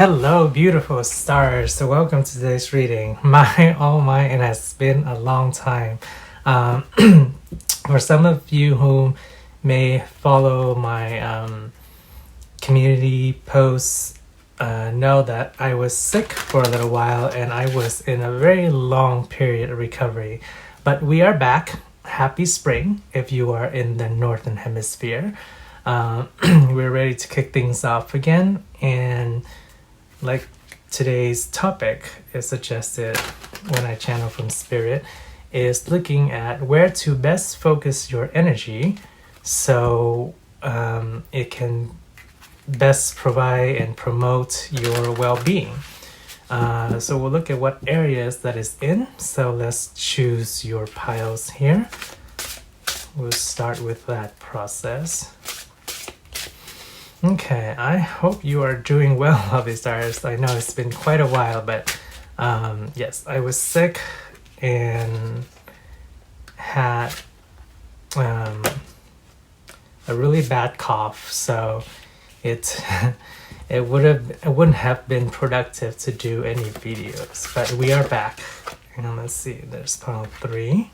Hello, beautiful stars. So welcome to today's reading. My, it has been a long time. For some of you who may follow my community posts, know that I was sick for a little while and I was in a very long period of recovery. But we are back. Happy spring if you are in the Northern Hemisphere. We're ready to kick things off again, and like today's topic is suggested when I channel from Spirit, is looking at where to best focus your energy so it can best provide and promote your well-being. So we'll look at what areas that is in. So let's choose your piles here. We'll start with that process. Okay, I hope you are doing well, lovely stars. I know it's been quite a while, but yes, I was sick and had a really bad cough, so it wouldn't have been productive to do any videos. But we are back, and let's see. There's pile 3,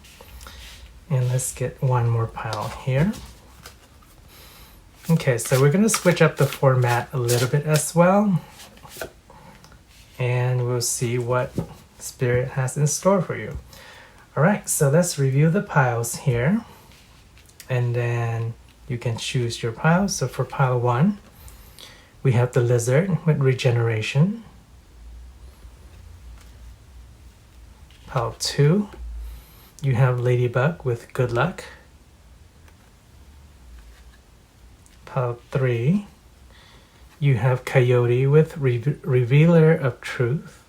and let's get one more pile here. Okay, so we're going to switch up the format a little bit as well, and we'll see what Spirit has in store for you. All right, so let's review the piles here, and then you can choose your piles. So for pile 1, we have the lizard with regeneration. Pile 2, you have ladybug with good luck. Pile 3, you have coyote with revealer of truth.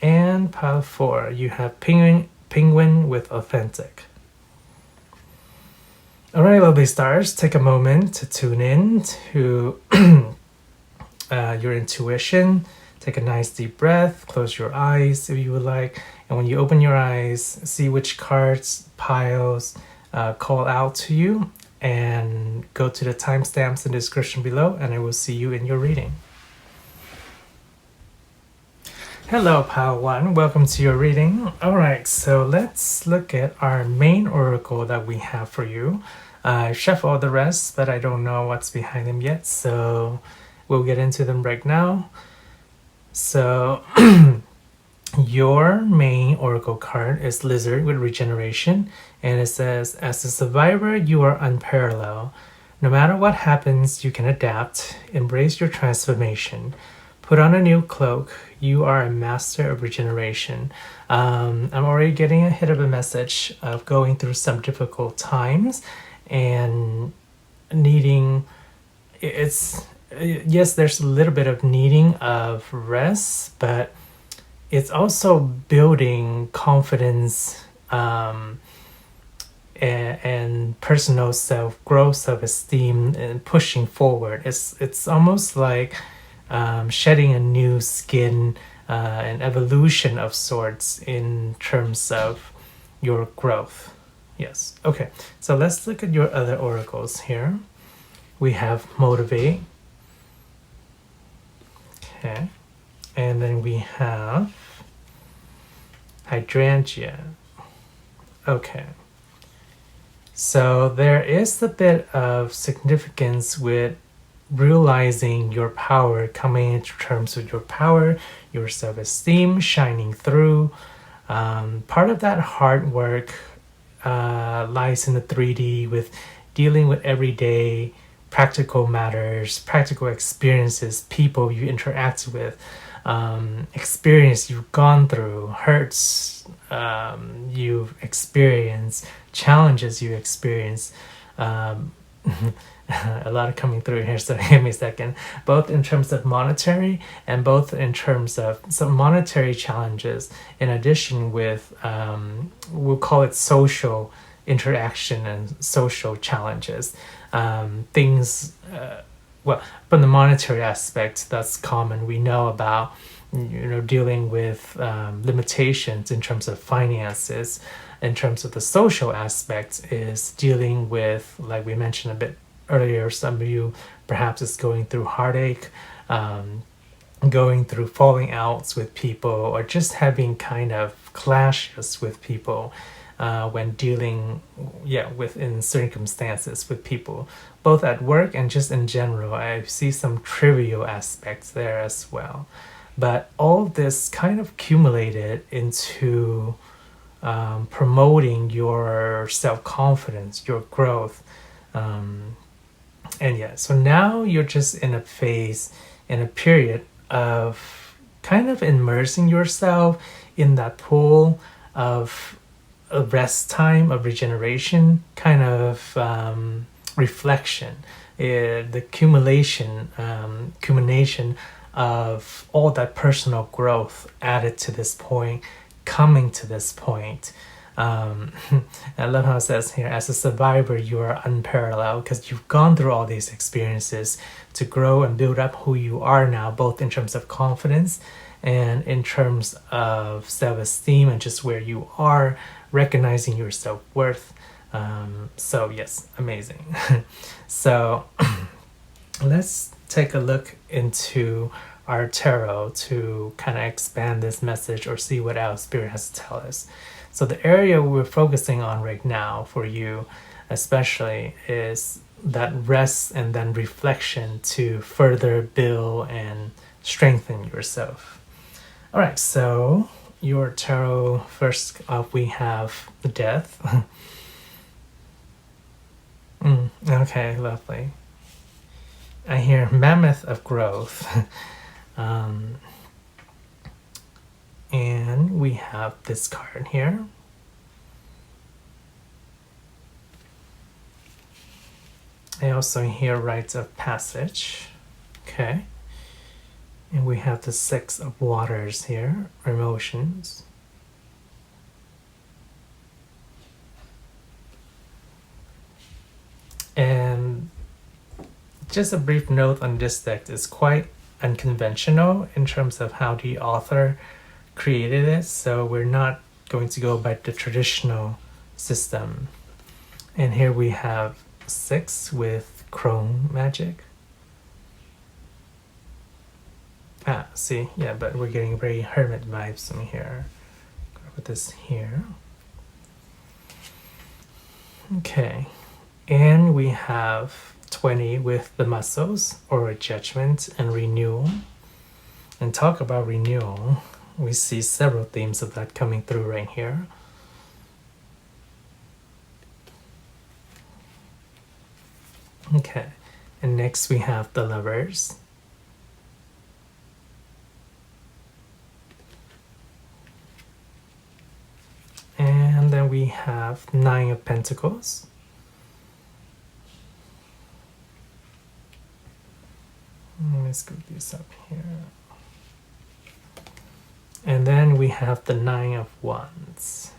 And pile 4, you have penguin with authentic. All right, lovely stars, take a moment to tune in to your intuition. Take a nice deep breath, close your eyes if you would like, and when you open your eyes, see which cards, piles, call out to you, and go to the timestamps in the description below, and I will see you in your reading. Hello, pile 1, welcome to your reading. All right, so let's look at our main oracle that we have for you. I shuffled the rest, but I don't know what's behind them yet, so we'll get into them right now. So your main oracle card is Lizard with regeneration, and it says, as a survivor, you are unparalleled. No matter what happens, you can adapt. Embrace your transformation. Put on a new cloak. You are a master of regeneration. I'm already getting a hit of a message of going through some difficult times and needing, yes, there's a little bit of needing of rest, but it's also building confidence and personal self-growth, self-esteem, and pushing forward. It's almost like shedding a new skin, an evolution of sorts in terms of your growth. Yes. Okay, so let's look at your other oracles here. We have motivate. Okay. And then we have hydrangea. Okay. So there is a bit of significance with realizing your power, coming into terms with your power, your self-esteem shining through. Part of that hard work lies in the 3D with dealing with everyday practical matters, practical experiences, people you interact with, experience you've gone through, hurts you've experienced, challenges you experience. A lot of coming through here, so give me a second. Both in terms of monetary and both in terms of some monetary challenges, in addition with, we'll call it social interaction and social challenges. Things, well, from the monetary aspect, that's common. We know about, dealing with limitations in terms of finances. In terms of the social aspect, is dealing with, like we mentioned a bit earlier, some of you perhaps is going through heartache, going through falling outs with people, or just having kind of clashes with people when dealing within circumstances with people, both at work and just in general. I see some trivial aspects there as well, but all this kind of accumulated into promoting your self-confidence, your growth, so now you're just in a phase, in a period of kind of immersing yourself in that pool of a rest time, of regeneration, kind of reflection, the accumulation of all that personal growth added to this point, coming to this point. I love how it says here, as a survivor, you are unparalleled because you've gone through all these experiences to grow and build up who you are now, both in terms of confidence and in terms of self-esteem and just where you are, recognizing your self-worth. So yes, amazing. So let's take a look into our tarot to kind of expand this message or see what our spirit has to tell us. So the area we're focusing on right now for you especially is that rest and then reflection to further build and strengthen yourself. All right, so your tarot, first up we have the Death. Okay, lovely. I hear Mammoth of Growth. And we have this card here. I also hear Rites of Passage. Okay. And we have the Six of Waters here, emotions. And just a brief note on this deck, is quite unconventional in terms of how the author created it, so we're not going to go by the traditional system. And here we have 6 with chrome magic. See, yeah, but we're getting very hermit vibes from here. Put this here. Okay, and we have 20 with the muscles, or judgment and renewal. And talk about renewal, we see several themes of that coming through right here. Okay, and next we have the Lovers. And then we have 9 of Pentacles. Let's scoop this up here. And then we have the 9 of Wands.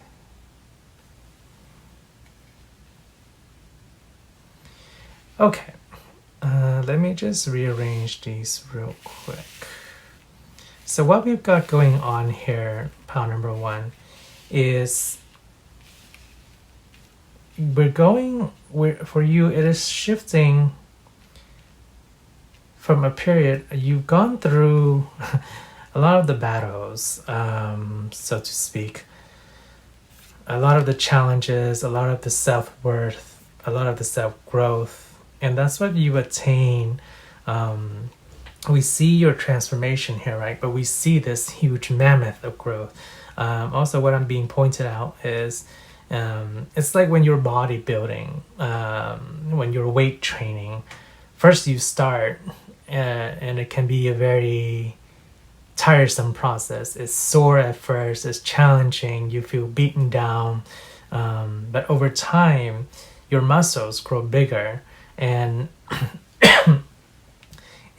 Okay, let me just rearrange these real quick. So what we've got going on here, pile number 1, is for you, it is shifting from a period you've gone through a lot of the battles, so to speak, a lot of the challenges, a lot of the self-worth, a lot of the self-growth, and that's what you attain. We see your transformation here, right? But we see this huge mammoth of growth. Also, what I'm being pointed out is it's like when you're bodybuilding, when you're weight training. First you start, and it can be a very tiresome process. It's sore at first, it's challenging, you feel beaten down, but over time your muscles grow bigger, and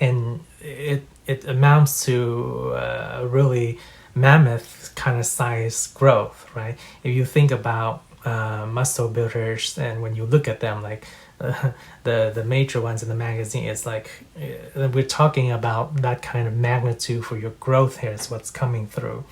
and it amounts to a really mammoth kind of size growth, right? If you think about muscle builders, and when you look at them, like the major ones in the magazine, it's like we're talking about that kind of magnitude for your growth here is what's coming through.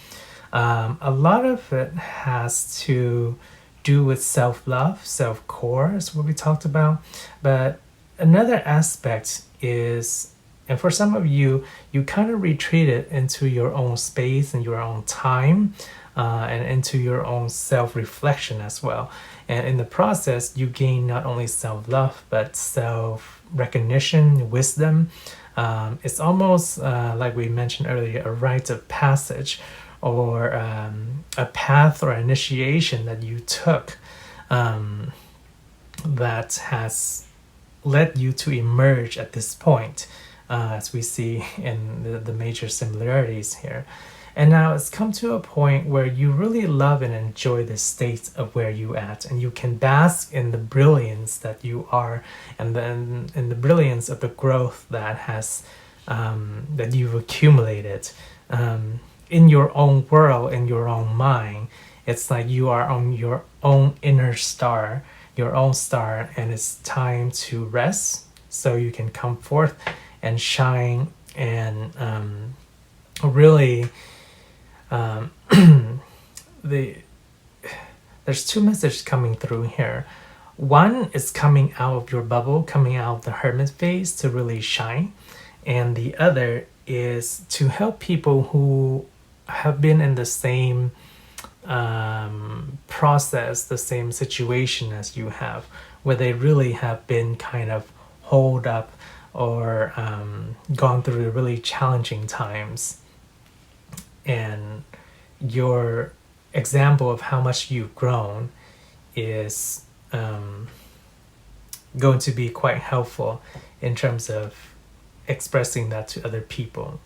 A lot of it has to do with self-love, self-core is what we talked about, but another aspect is, and for some of you, you kind of retreated into your own space and your own time, and into your own self-reflection as well. And in the process, you gain not only self-love, but self-recognition, wisdom. It's almost like we mentioned earlier, a rite of passage, or a path or initiation that you took, that has led you to emerge at this point, as we see in the major similarities here. And now it's come to a point where you really love and enjoy the state of where you at, and you can bask in the brilliance that you are, and then in the brilliance of the growth that has that you've accumulated in your own world, in your own mind. It's like you are on your own inner star, your own star, and it's time to rest so you can come forth and shine and really there's two messages coming through here. One is coming out of your bubble, coming out of the hermit phase to really shine, and the other is to help people who have been in the same process, the same situation as you have, where they really have been kind of holed up or gone through really challenging times. And your example of how much you've grown is going to be quite helpful in terms of expressing that to other people.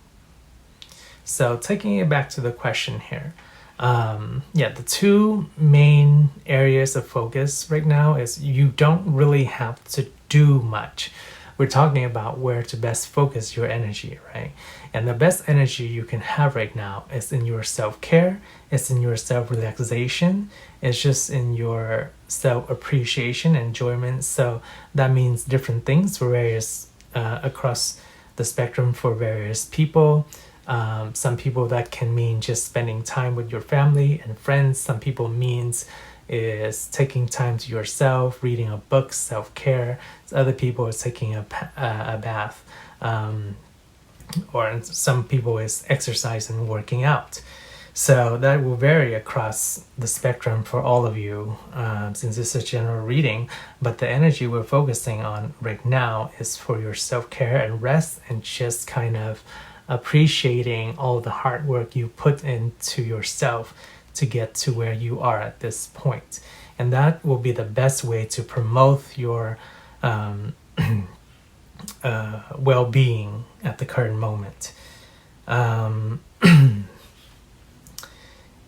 So taking it back to the question here, the two main areas of focus right now is you don't really have to do much. We're talking about where to best focus your energy, right? And the best energy you can have right now is in your self-care, it's in your self-relaxation, it's just in your self-appreciation, enjoyment. So that means different things for various, across the spectrum for various people. Some people that can mean just spending time with your family and friends. Some people means is taking time to yourself, reading a book, self-care. Other people is taking a bath, or some people is exercise and working out. So that will vary across the spectrum for all of you, since it's a general reading, but the energy we're focusing on right now is for your self-care and rest, and just kind of appreciating all the hard work you put into yourself to get to where you are at this point. And that will be the best way to promote your well-being at the current moment.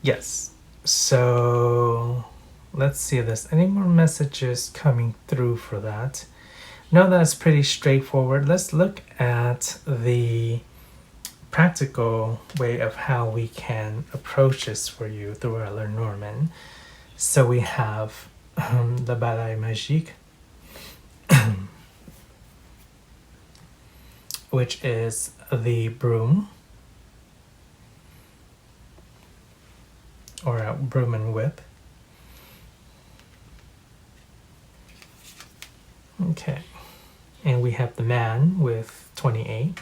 Yes, so let's see if there's any more messages coming through for that. No, that's pretty straightforward. Let's look at the practical way of how we can approach this for you through our Lenormand. So we have the Balai Magique, which is the broom, or a broom and whip. Okay, and we have the man with 28.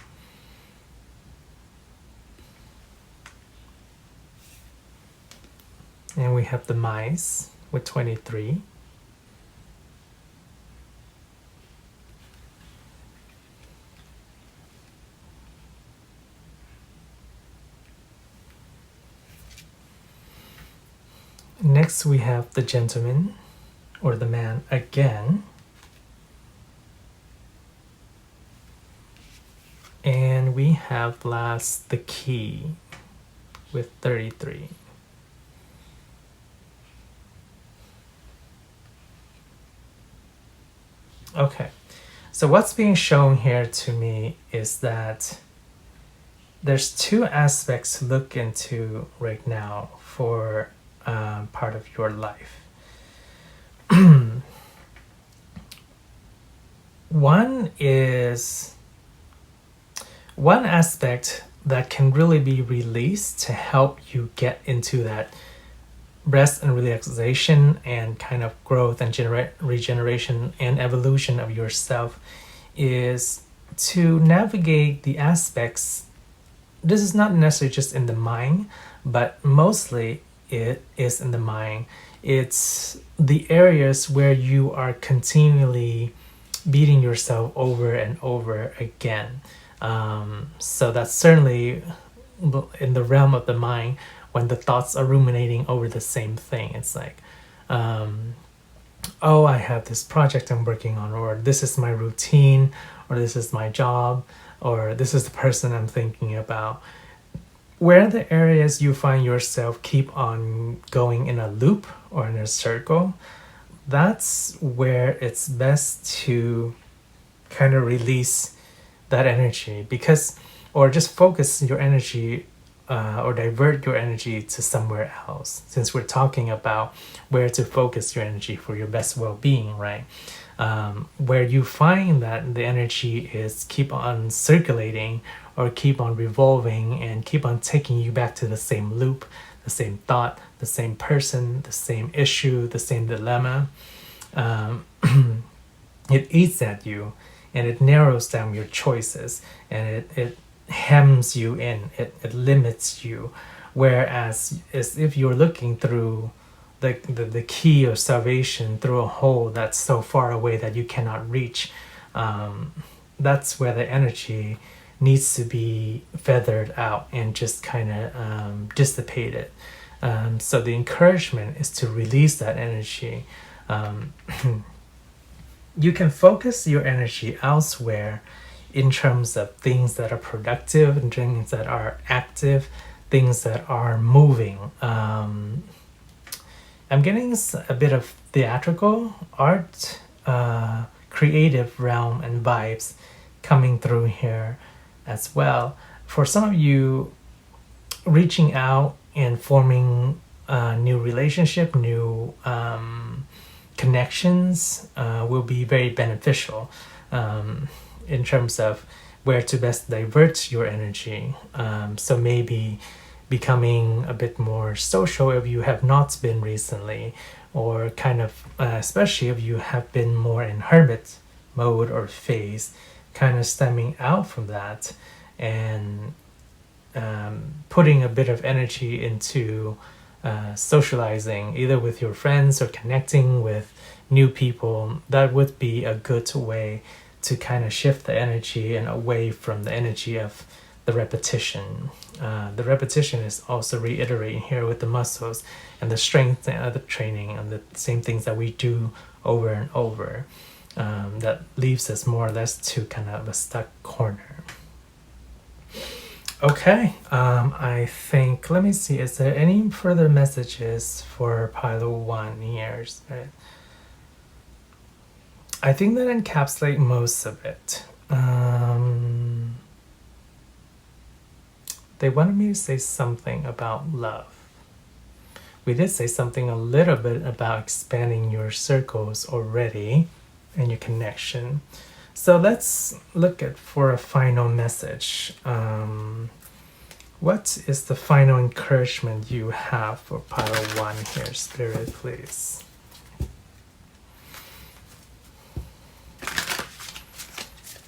And we have the mice with 23. Next we have the gentleman, or the man again. And we have last the key with 33. Okay, so what's being shown here to me is that there's two aspects to look into right now for part of your life. One aspect that can really be released to help you get into that rest and relaxation and kind of growth and regeneration and evolution of yourself is to navigate the aspects. This is not necessarily just in the mind, but mostly it is in the mind. It's the areas where you are continually beating yourself over and over again. So that's certainly in the realm of the mind when the thoughts are ruminating over the same thing. It's like, oh, I have this project I'm working on, or this is my routine, or this is my job, or this is the person I'm thinking about. Where the areas you find yourself keep on going in a loop or in a circle, that's where it's best to kind of release that energy, because, or just focus your energy or divert your energy to somewhere else, since we're talking about where to focus your energy for your best well-being, right? Where you find that the energy is keep on circulating or keep on revolving and keep on taking you back to the same loop, the same thought, the same person, the same issue, the same dilemma, it eats at you and it narrows down your choices, and it hems you in, it limits you. Whereas as if you're looking through the key of salvation through a hole that's so far away that you cannot reach, that's where the energy needs to be feathered out and just kind of dissipated. So the encouragement is to release that energy. You can focus your energy elsewhere in terms of things that are productive and things that are active, things that are moving. I'm getting a bit of theatrical art, creative realm and vibes coming through here as well. For some of you, reaching out and forming a new relationship, new connections will be very beneficial in terms of where to best divert your energy. So maybe becoming a bit more social if you have not been recently, or kind of especially if you have been more in hermit mode or phase, kind of stemming out from that and putting a bit of energy into socializing, either with your friends or connecting with new people. That would be a good way to kind of shift the energy and away from the energy of the repetition. The repetition is also reiterating here with the muscles and the strength and other training and the same things that we do over and over. That leaves us more or less to kind of a stuck corner. Okay, I think, let me see, is there any further messages for Pile1 here? Right? I think that encapsulates most of it. They wanted me to say something about love. We did say something a little bit about expanding your circles already and your connection. So let's look at for a final message. What is the final encouragement you have for Pile1 here, Spirit, please?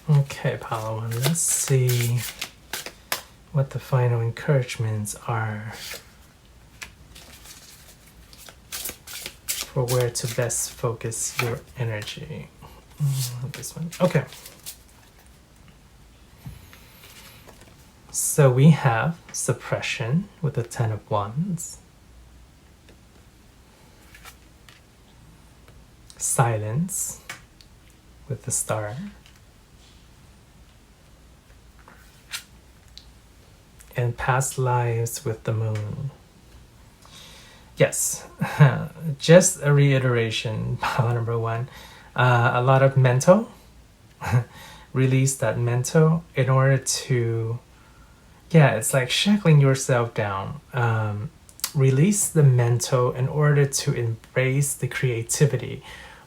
Okay, Pile1, let's see what the final encouragements are for where to best focus your energy. This one. Okay. So we have suppression with the 10 of Wands, silence with the Star, and past lives with the Moon. Yes, just a reiteration, pile number 1. A lot of mental, release that mental in order to, it's like shackling yourself down. Release the mental in order to embrace the creativity,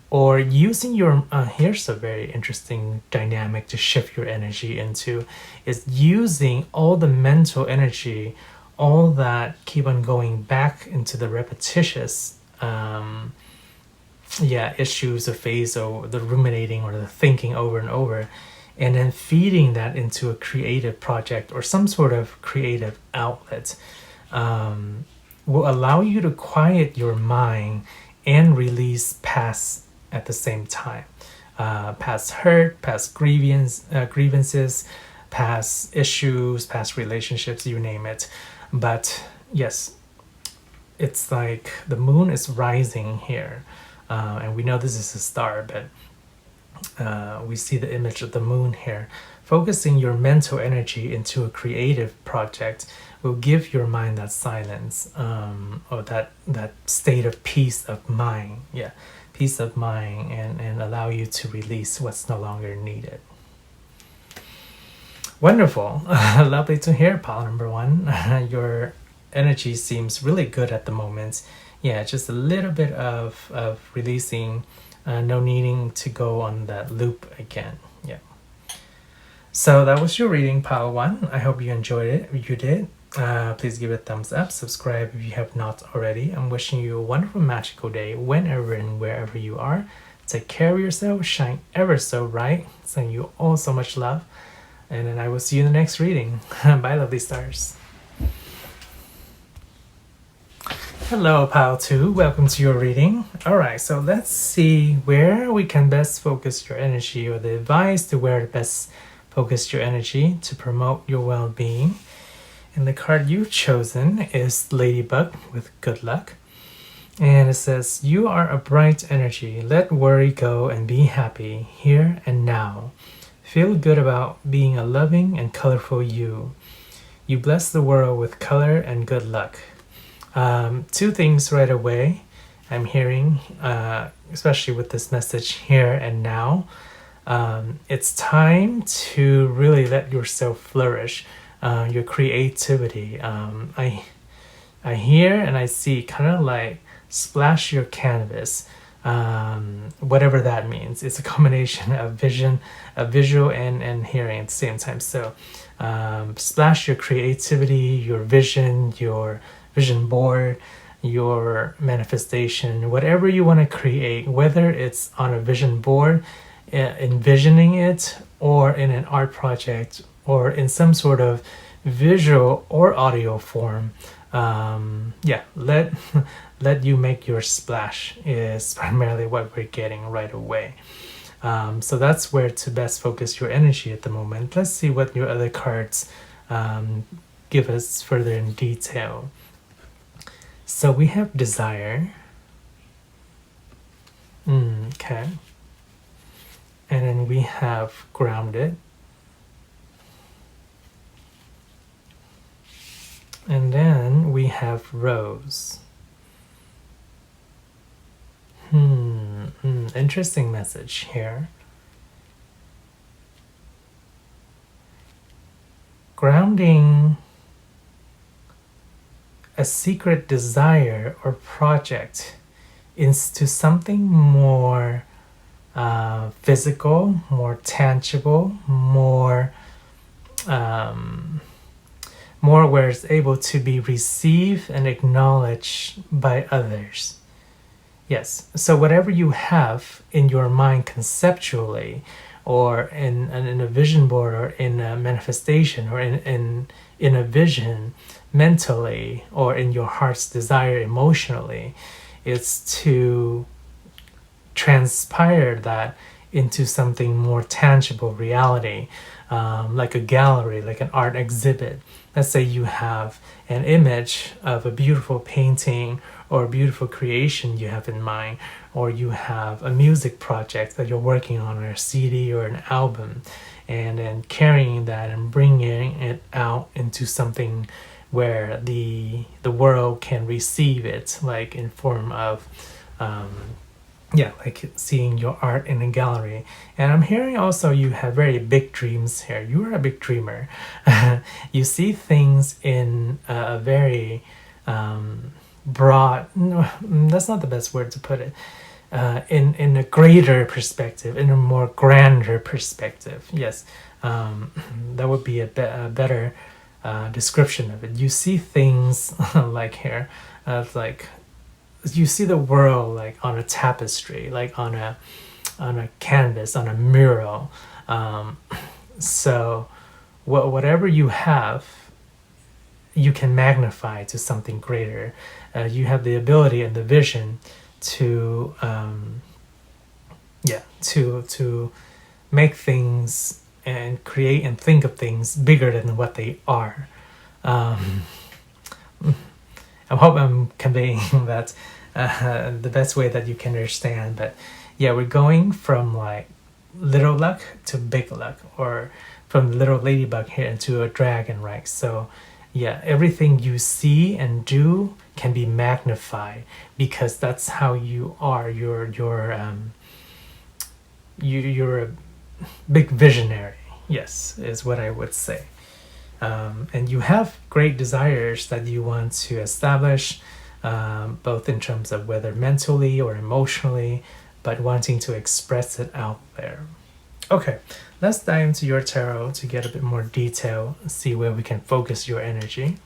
or using your, here's a very interesting dynamic to shift your energy into, is using all the mental energy, all that keep on going back into the repetitious issues or phase, or the ruminating or the thinking over and over, and then feeding that into a creative project or some sort of creative outlet will allow you to quiet your mind and release past at the same time. Past hurt, past grievances, past issues, past relationships, you name it. But yes, it's like the moon is rising here. And we know this is a star, but we see the image of the moon here. Focusing your mental energy into a creative project will give your mind that silence, or that state of peace of mind. Yeah, peace of mind, and allow you to release what's no longer needed. Wonderful. Lovely to hear, pile number 1. Your energy seems really good at the moment. Yeah, just a little bit of releasing, no needing to go on that loop again. Yeah. So that was your reading, pile 1. I hope you enjoyed it. If you did, please give it a thumbs up, subscribe if you have not already. I'm wishing you a wonderful, magical day whenever and wherever you are. Take care of yourself, shine ever so bright. Sending you all so much love. And then I will see you in the next reading. Bye, lovely stars. Hello, Pile 2. Welcome to your reading. Alright, so let's see where we can best focus your energy, or the advice to where to best focus your energy to promote your well-being. And the card you've chosen is Ladybug with good luck. And it says, you are a bright energy. Let worry go and be happy here and now. Feel good about being a loving and colorful you. You bless the world with color and good luck. 2 things right away I'm hearing, especially with this message here and now. It's time to really let yourself flourish, your creativity. I hear and I see kind of like splash your canvas. Whatever that means. It's a combination of visual and hearing at the same time. So splash your creativity, your vision board, your manifestation, whatever you want to create, whether it's on a vision board, envisioning it, or in an art project, or in some sort of visual or audio form. Let you make your splash is primarily what we're getting right away. So that's where to best focus your energy at the moment. Let's see what your other cards give us further in detail. So we have desire. Okay. And then we have grounded. And then we have rose. Interesting message here. Grounding a secret desire or project into something more physical, more tangible, more where it's able to be received and acknowledged by others. Yes, so whatever you have in your mind conceptually, or in a vision board, or in a manifestation, or in a vision mentally, or in your heart's desire emotionally, it's to transpire that into something more tangible reality, like a gallery, like an art exhibit. Let's say you have an image of a beautiful painting or a beautiful creation you have in mind, or you have a music project that you're working on, or a CD or an album, and then carrying that and bringing it out into something where the world can receive it, like in form of like seeing your art in a gallery. And I'm hearing also you have very big dreams here. You are a big dreamer. You see things in a very broad, no, that's not the best word to put it, in a greater perspective, in a more grander perspective. Yes, that would be a better description of it. You see things like here, like you see the world like on a tapestry, like on a canvas, on a mural, So whatever you have, you can magnify to something greater. You have the ability and the vision to to make things and create and think of things bigger than what they are. I hope I'm conveying that the best way that you can understand. But yeah, we're going from like little luck to big luck, or from little ladybug here into a dragon, right? So yeah, everything you see and do can be magnified because that's how you are. You're a big visionary. Yes, is what I would say. And you have great desires that you want to establish, both in terms of whether mentally or emotionally, but wanting to express it out there. Okay, let's dive into your tarot to get a bit more detail, see where we can focus your energy.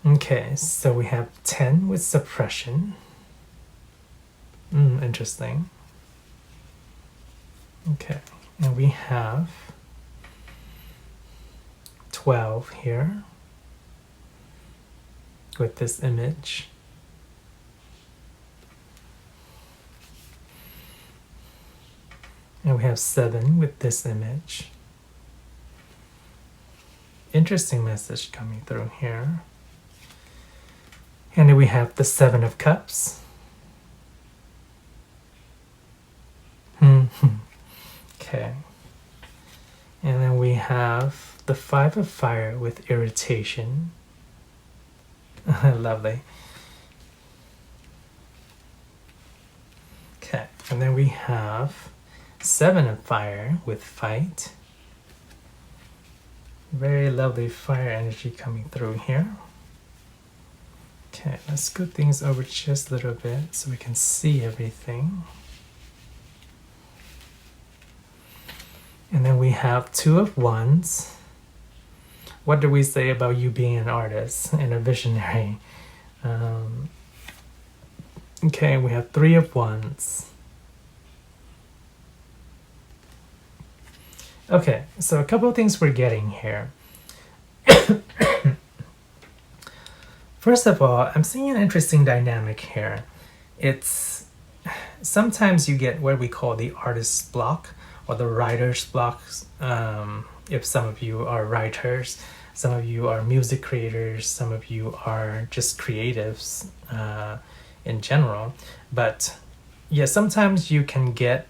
Okay, so we have 10 with suppression. Interesting. Okay, and we have 12 here with this image. And we have 7 with this image. Interesting message coming through here. And then we have the 7 of Cups. Okay. And then we have the 5 of Fire with irritation. Lovely. Okay. And then we have 7 of Fire with Fight. Very lovely fire energy coming through here. Okay, let's scoot things over just a little bit so we can see everything. And then we have 2 of Wands. What do we say about you being an artist and a visionary? Okay, we have 3 of Wands. Okay, so a couple of things we're getting here. First of all, I'm seeing an interesting dynamic here. It's sometimes you get what we call the artist's block or the writer's block. If some of you are writers, some of you are music creators, some of you are just creatives in general. But yeah, sometimes you can get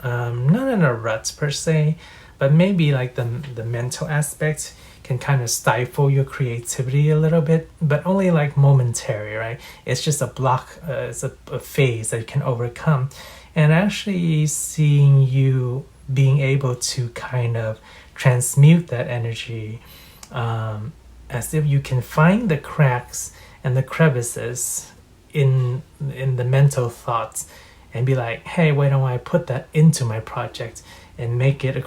not in a rut per se, but maybe like the mental aspect can kind of stifle your creativity a little bit, but only like momentary, right? It's just a block, it's a phase that you can overcome. And actually seeing you being able to kind of transmute that energy, as if you can find the cracks and the crevices in the mental thoughts and be like, hey, why don't I put that into my project and make it a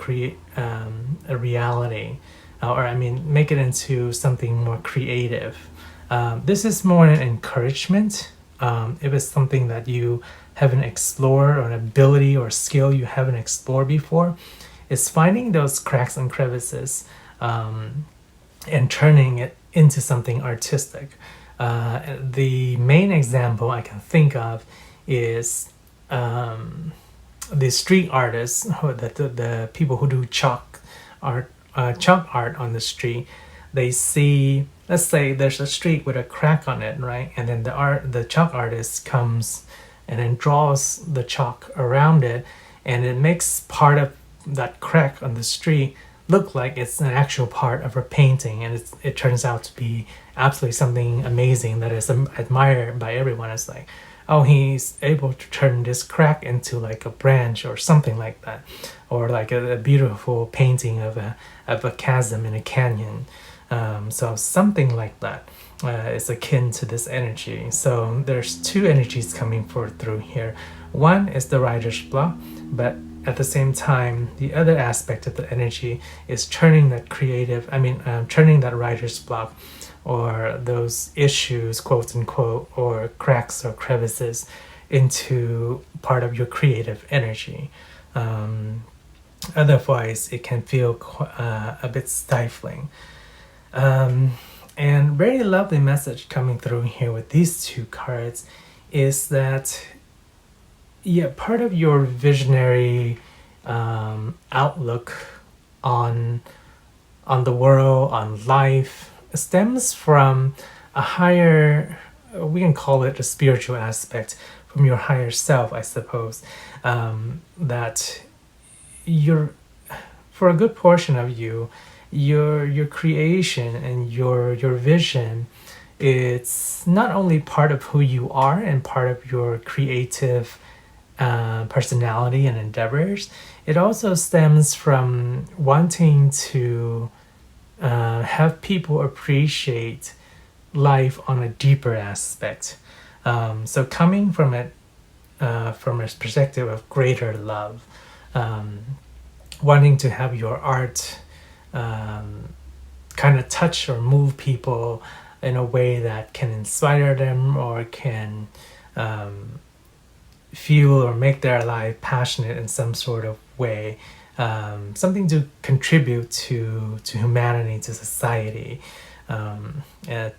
reality, or I mean, make it into something more creative. This is more an encouragement. If it's something that you haven't explored, or an ability or skill you haven't explored before, it's finding those cracks and crevices and turning it into something artistic. The main example I can think of is the street artists, the people who do chalk art on the street. They see, let's say there's a street with a crack on it, right? And then the chalk artist comes and then draws the chalk around it, and it makes part of that crack on the street look like it's an actual part of a painting, and it turns out to be absolutely something amazing that is admired by everyone. It's like, oh, he's able to turn this crack into like a branch or something like that, or like a beautiful painting of a chasm in a canyon. So something like that is akin to this energy. So there's 2 energies coming forth through here. One is the writer's block, but at the same time, the other aspect of the energy is turning that turning that writer's block, or those issues, quote unquote, or cracks or crevices, into part of your creative energy. Otherwise, it can feel a bit stifling. And very lovely message coming through here with these two cards is that, yeah, part of your visionary outlook on the world, on life, stems from a higher, we can call it a spiritual aspect, from your higher self, I suppose. That you're, for a good portion of you, your creation and your vision, it's not only part of who you are and part of your creative personality and endeavors, it also stems from wanting to have people appreciate life on a deeper aspect. So coming from it from a perspective of greater love, wanting to have your art kind of touch or move people in a way that can inspire them or can feel or make their life passionate in some sort of way, something to contribute to humanity, to society,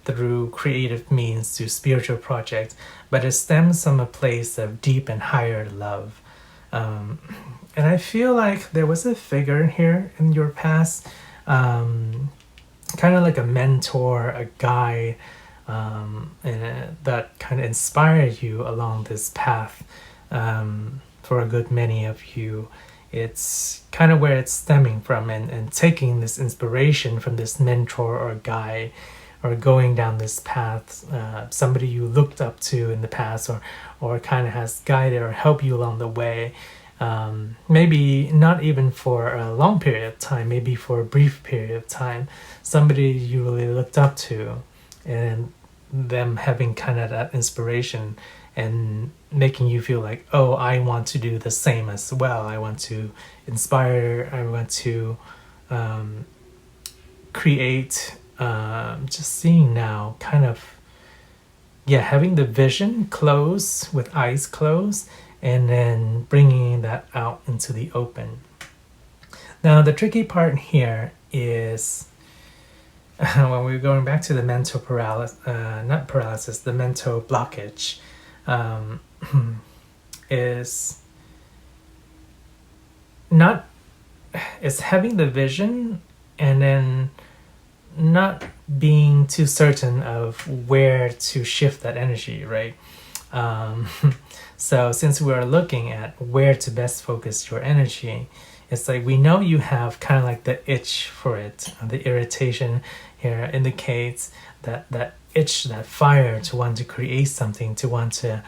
through creative means, to spiritual projects, but it stems from a place of deep and higher love. And I feel like there was a figure here in your past, kind of like a mentor, a guide, and that kind of inspired you along this path. For a good many of you, it's kind of where it's stemming from, and taking this inspiration from this mentor or guide, or going down this path, somebody you looked up to in the past, or kind of has guided or helped you along the way. Maybe not even for a long period of time, maybe for a brief period of time, somebody you really looked up to, and them having kind of that inspiration and making you feel like, oh, I want to do the same as well. I want to inspire, I want to create, just seeing now, kind of, yeah, having the vision close, with eyes closed, and then bringing that out into the open. Now, the tricky part here is when we're going back to the mental paralysis, not paralysis, the mental blockage, is not, is having the vision and then not being too certain of where to shift that energy, right? So since we are looking at where to best focus your energy, it's like we know you have kind of like the itch for it. The irritation here indicates that itch, that fire to want to create something, to want to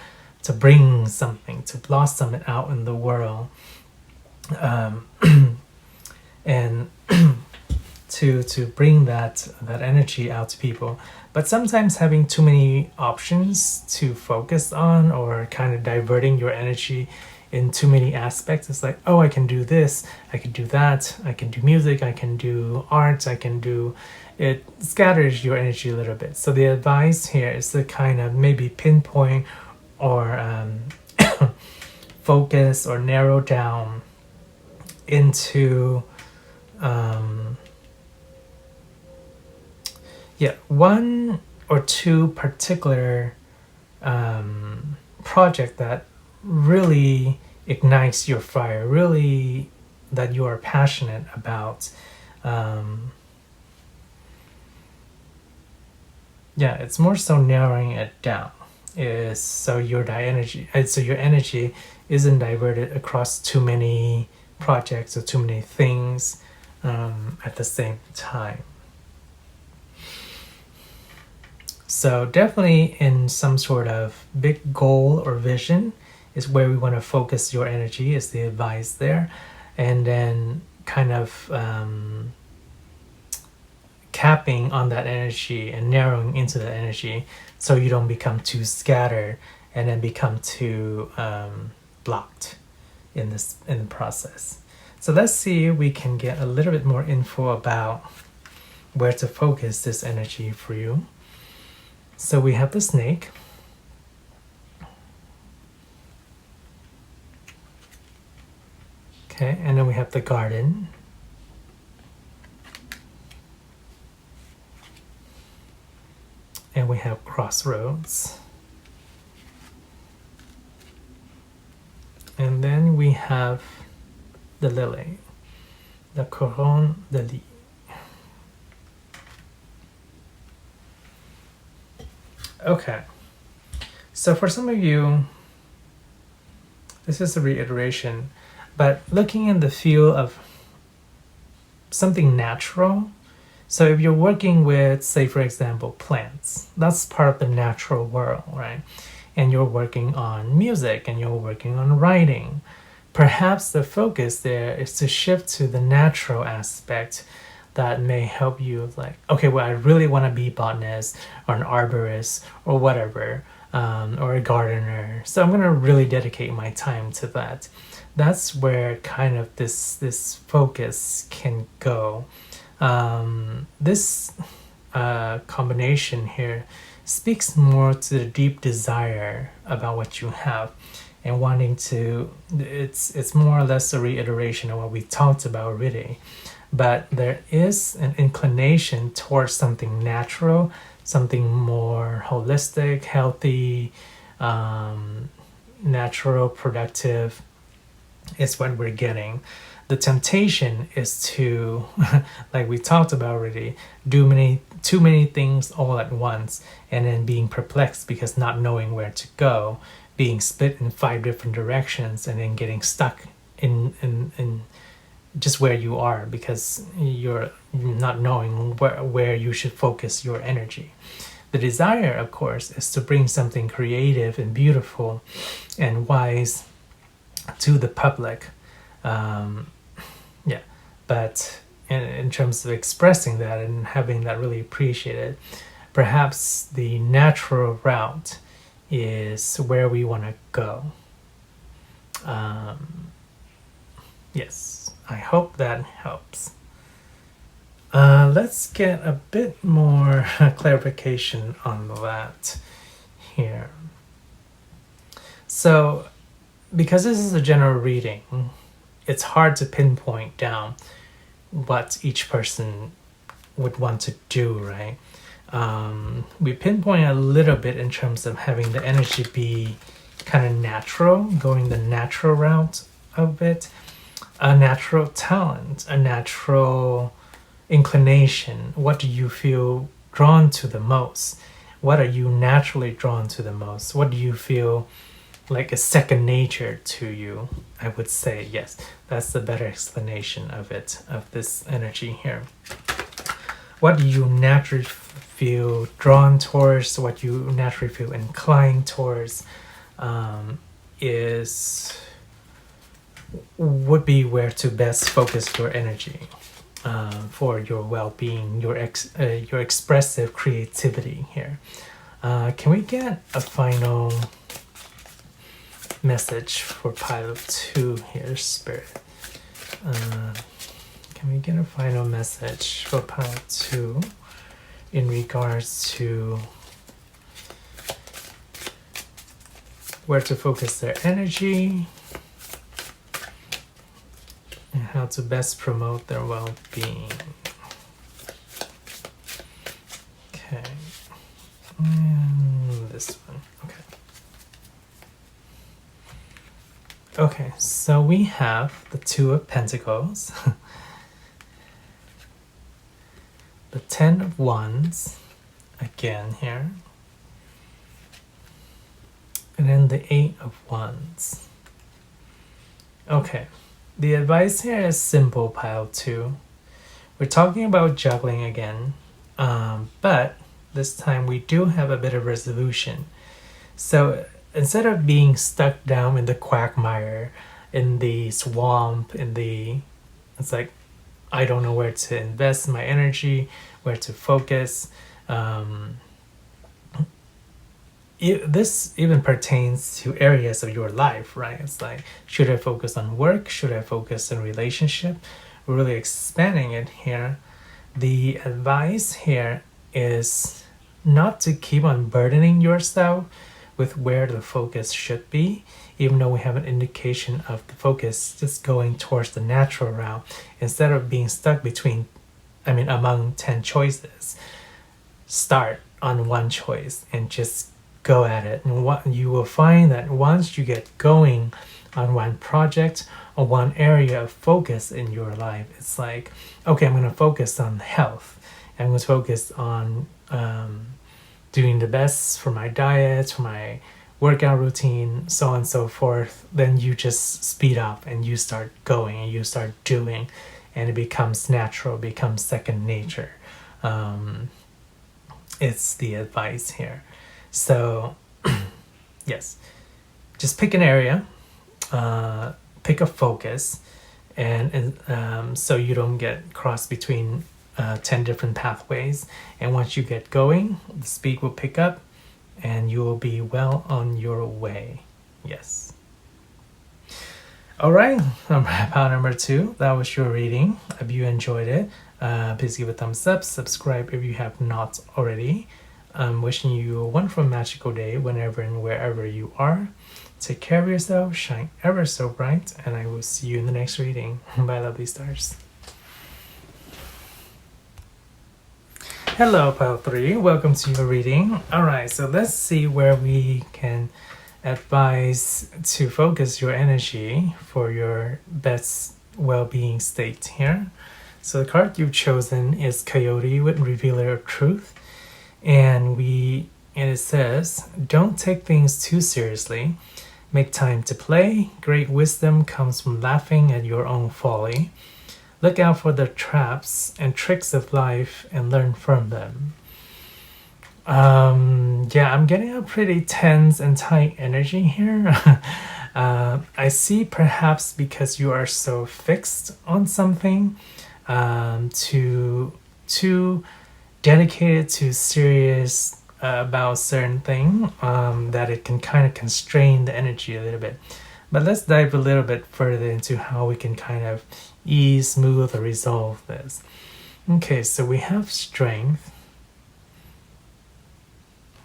bring something, to blossom it out in the world, and to bring that energy out to people. But sometimes having too many options to focus on, or kind of diverting your energy in too many aspects, it's like, oh, I can do this, I can do that, I can do music, I can do art, I can do, it scatters your energy a little bit. So the advice here is to kind of maybe pinpoint or focus or narrow down into one or two particular project that really ignites your fire, really that you are passionate about. It's more so narrowing it down, is so your energy isn't diverted across too many projects or too many things at the same time. So definitely in some sort of big goal or vision is where we want to focus your energy, is the advice there. And then kind of capping on that energy and narrowing into that energy so you don't become too scattered and then become too blocked in the process. So let's see if we can get a little bit more info about where to focus this energy for you. So we have the snake. Okay, and then we have the garden. And we have crossroads. And then we have the lily, the couronne de lis. Okay, so for some of you, this is a reiteration, but looking in the field of something natural. So if you're working with, say, for example, plants, that's part of the natural world, right? And you're working on music and you're working on writing. Perhaps the focus there is to shift to the natural aspect that may help you, like, okay, well, I really want to be a botanist or an arborist or whatever, or a gardener. So I'm going to really dedicate my time to that. That's where kind of this focus can go. This combination here speaks more to the deep desire about what you have and wanting to, it's more or less a reiteration of what we talked about already, but there is an inclination towards something natural, something more holistic, healthy, natural, productive is what we're getting. The temptation is to, like we talked about already, do too many things all at once, and then being perplexed because not knowing where to go, being split in 5 different directions, and then getting stuck in just where you are because you're not knowing where you should focus your energy. The desire, of course, is to bring something creative and beautiful and wise to the public. But in terms of expressing that and having that really appreciated, perhaps the natural route is where we want to go. Yes, I hope that helps. Let's get a bit more clarification on that here. So, because this is a general reading, it's hard to pinpoint down what each person would want to do, right? We pinpoint a little bit in terms of having the energy be kind of natural, going the natural route of it, a natural talent, a natural inclination. What do you feel drawn to the most? What are you naturally drawn to the most? What do you feel like a second nature to you? I would say yes, that's the better explanation of it, of this energy here. What do you naturally feel drawn towards, what you naturally feel inclined towards, would be where to best focus your energy for your well-being, your expressive creativity here. Can we get a final message for pile 2 here, Spirit? Can we get a final message for pile 2 in regards to where to focus their energy and how to best promote their well-being? Okay, and this one. Okay, so we have the 2 of Pentacles, the 10 of Wands, again here, and then the 8 of Wands. Okay, the advice here is simple, pile 2. We're talking about juggling again, but this time we do have a bit of resolution. So instead of being stuck down in the quagmire, in the swamp, it's like, I don't know where to invest my energy, where to focus. This even pertains to areas of your life, right? It's like, should I focus on work? Should I focus on relationship? We're really expanding it here. The advice here is not to keep on burdening yourself with where the focus should be, even though we have an indication of the focus just going towards the natural route instead of being stuck among 10 choices. Start on one choice and just go at it. And what you will find that once you get going on one project or one area of focus in your life, it's like, okay, I'm going to focus on health. I'm going to focus on doing the best for my diet, for my workout routine, so on and so forth. Then you just speed up and you start going and you start doing, and it becomes natural, becomes second nature. It's the advice here. So yes, just pick an area, pick a focus, and so you don't get crossed between 10 different pathways. And once you get going, the speed will pick up and you will be well on your way. Yes. All right, pile number 2. That was your reading. If you enjoyed it, please give a thumbs up, subscribe if you have not already. I'm wishing you a wonderful magical day whenever and wherever you are. Take care of yourself, shine ever so bright, and I will see you in the next reading. Bye, lovely stars. Hello, Pile3. Welcome to your reading. Alright, so let's see where we can advise to focus your energy for your best well-being state here. So the card you've chosen is Coyote with Revealer of Truth. And it says, don't take things too seriously. Make time to play. Great wisdom comes from laughing at your own folly. Look out for the traps and tricks of life and learn from them. Yeah, I'm getting a pretty tense and tight energy here. I see perhaps because you are so fixed on something, too dedicated to serious about a certain thing, that it can kind of constrain the energy a little bit. But let's dive a little bit further into how we can kind of ease, smooth, or resolve this. Okay, so we have strength.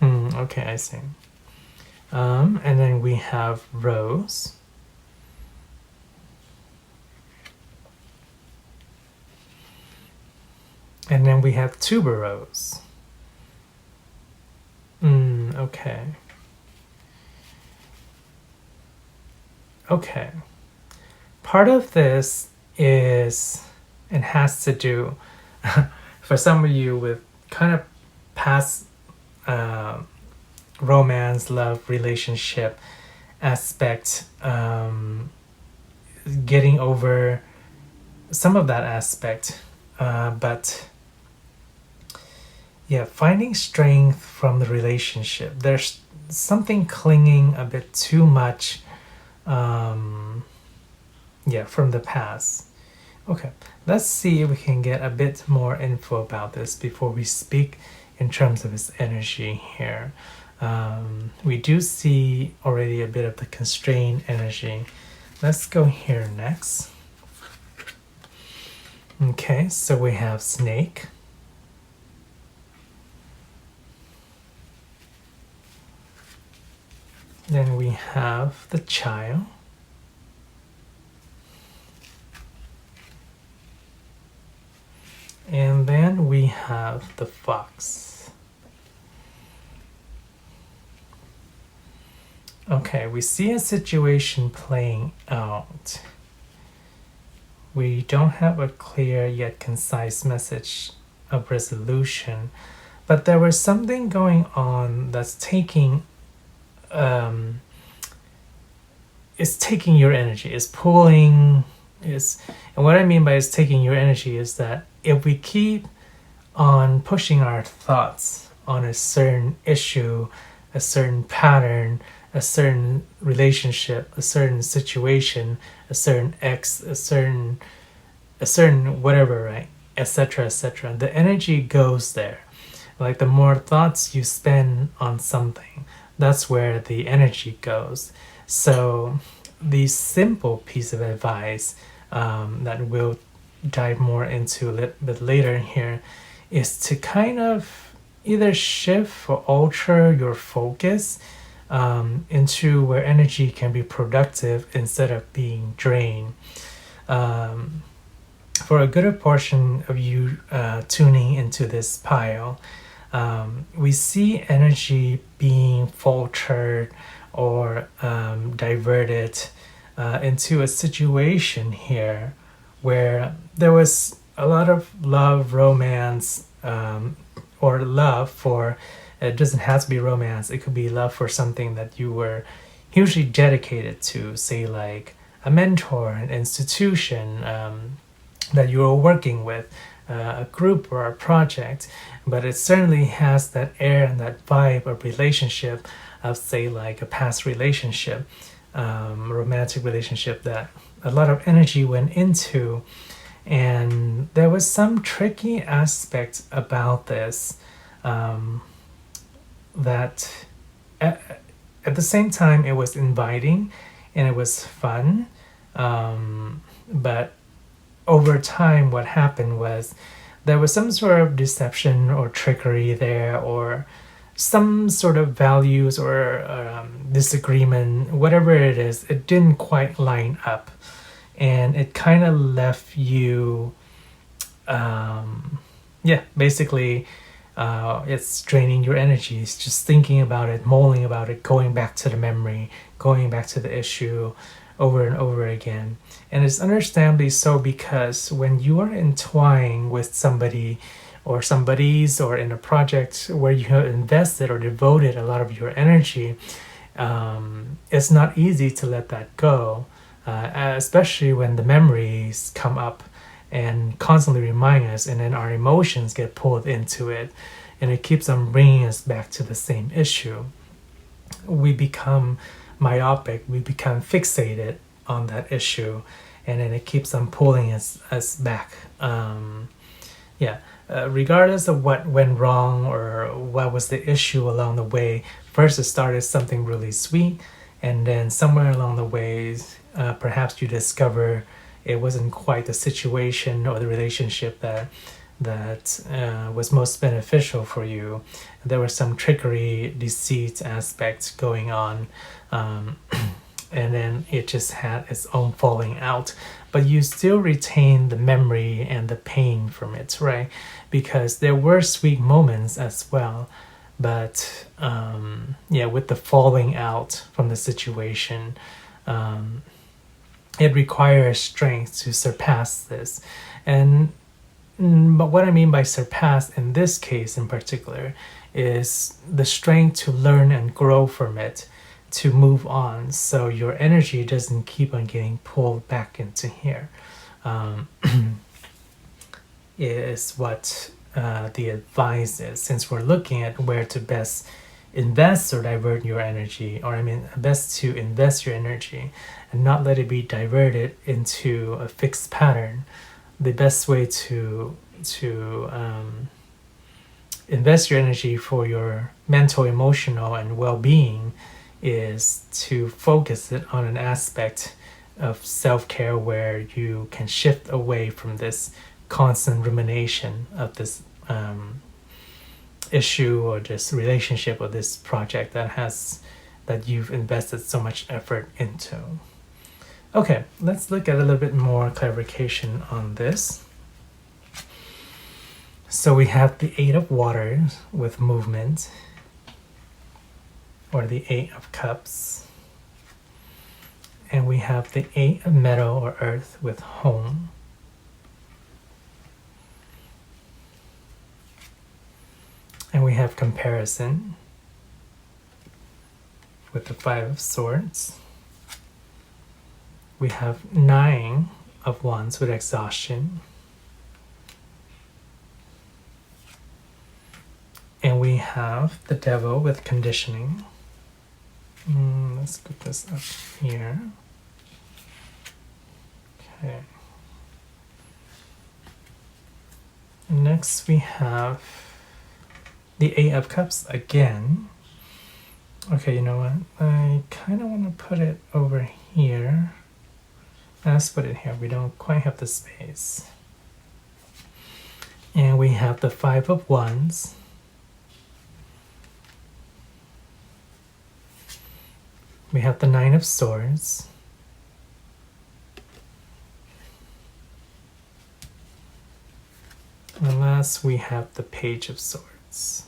Okay, I see. And then we have rose. And then we have tuberose. Okay. Okay. Part of this is, and has to do, for some of you with kind of past romance, love, relationship aspect, getting over some of that aspect, but yeah, finding strength from the relationship. There's something clinging a bit too much, from the past. Okay, let's see if we can get a bit more info about this before we speak in terms of its energy here. We do see already a bit of the constrained energy. Let's go here next. Okay, so we have snake. Then we have the child. And then we have the fox. Okay, we see a situation playing out. We don't have a clear yet concise message of resolution, but there was something going on that's taking your energy, is pulling, and what I mean by is taking your energy is that if we keep on pushing our thoughts on a certain issue, a certain pattern, a certain relationship, a certain situation, a certain ex, a certain whatever, right, etc., the energy goes there. Like the more thoughts you spend on something, that's where the energy goes. So the simple piece of advice that we'll dive more into a little bit later here is to kind of either shift or alter your focus into where energy can be productive instead of being drained. For a good portion of you tuning into this pile, we see energy being filtered or diverted into a situation here where there was a lot of love, romance, or love for, it doesn't have to be romance, it could be love for something that you were hugely dedicated to, say like a mentor, an institution that you were working with, a group or a project, but it certainly has that air and that vibe of relationship of, say like a past relationship, romantic relationship that a lot of energy went into. And there was some tricky aspect about this, that at the same time it was inviting and it was fun, but over time what happened was there was some sort of deception or trickery there, or some sort of values or disagreement, whatever it is, it didn't quite line up, and it kind of left you basically it's draining your energies just thinking about it, mulling about it, going back to the memory, going back to the issue over and over again. And it's understandably so, because when you are entwined with somebody or somebody's or in a project where you have invested or devoted a lot of your energy, it's not easy to let that go, especially when the memories come up and constantly remind us, and then our emotions get pulled into it, and it keeps on bringing us back to the same issue. We become myopic, we become fixated on that issue, and then it keeps on pulling us back. Regardless of what went wrong or what was the issue along the way, first it started something really sweet, and then somewhere along the way, perhaps you discover it wasn't quite the situation or the relationship that was most beneficial for you. There was some trickery, deceit aspects going on, and then it just had its own falling out. But you still retain the memory and the pain from it, right? Because there were sweet moments as well. But with the falling out from the situation, it requires strength to surpass this. But what I mean by surpass in this case in particular is the strength to learn and grow from it, to move on, so your energy doesn't keep on getting pulled back into here, is what the advice is, since we're looking at where to best invest or divert your energy, or best to invest your energy and not let it be diverted into a fixed pattern. The best way to invest your energy for your mental, emotional, and well-being is to focus it on an aspect of self-care where you can shift away from this constant rumination of this issue or this relationship or this project that you've invested so much effort into. Okay, let's look at a little bit more clarification on this. So we have the Eight of Waters with movement, or the Eight of Cups. And we have the Eight of Metal or Earth with home. And we have comparison with the Five of Swords. We have Nine of Wands with exhaustion. And we have the Devil with conditioning. Let's put this up here. Okay. Next we have the Eight of Cups again. Okay, you know what? I kind of want to put it over here. Let's put it here. We don't quite have the space. And we have the Five of Wands. We have the Nine of Swords. And last we have the Page of Swords.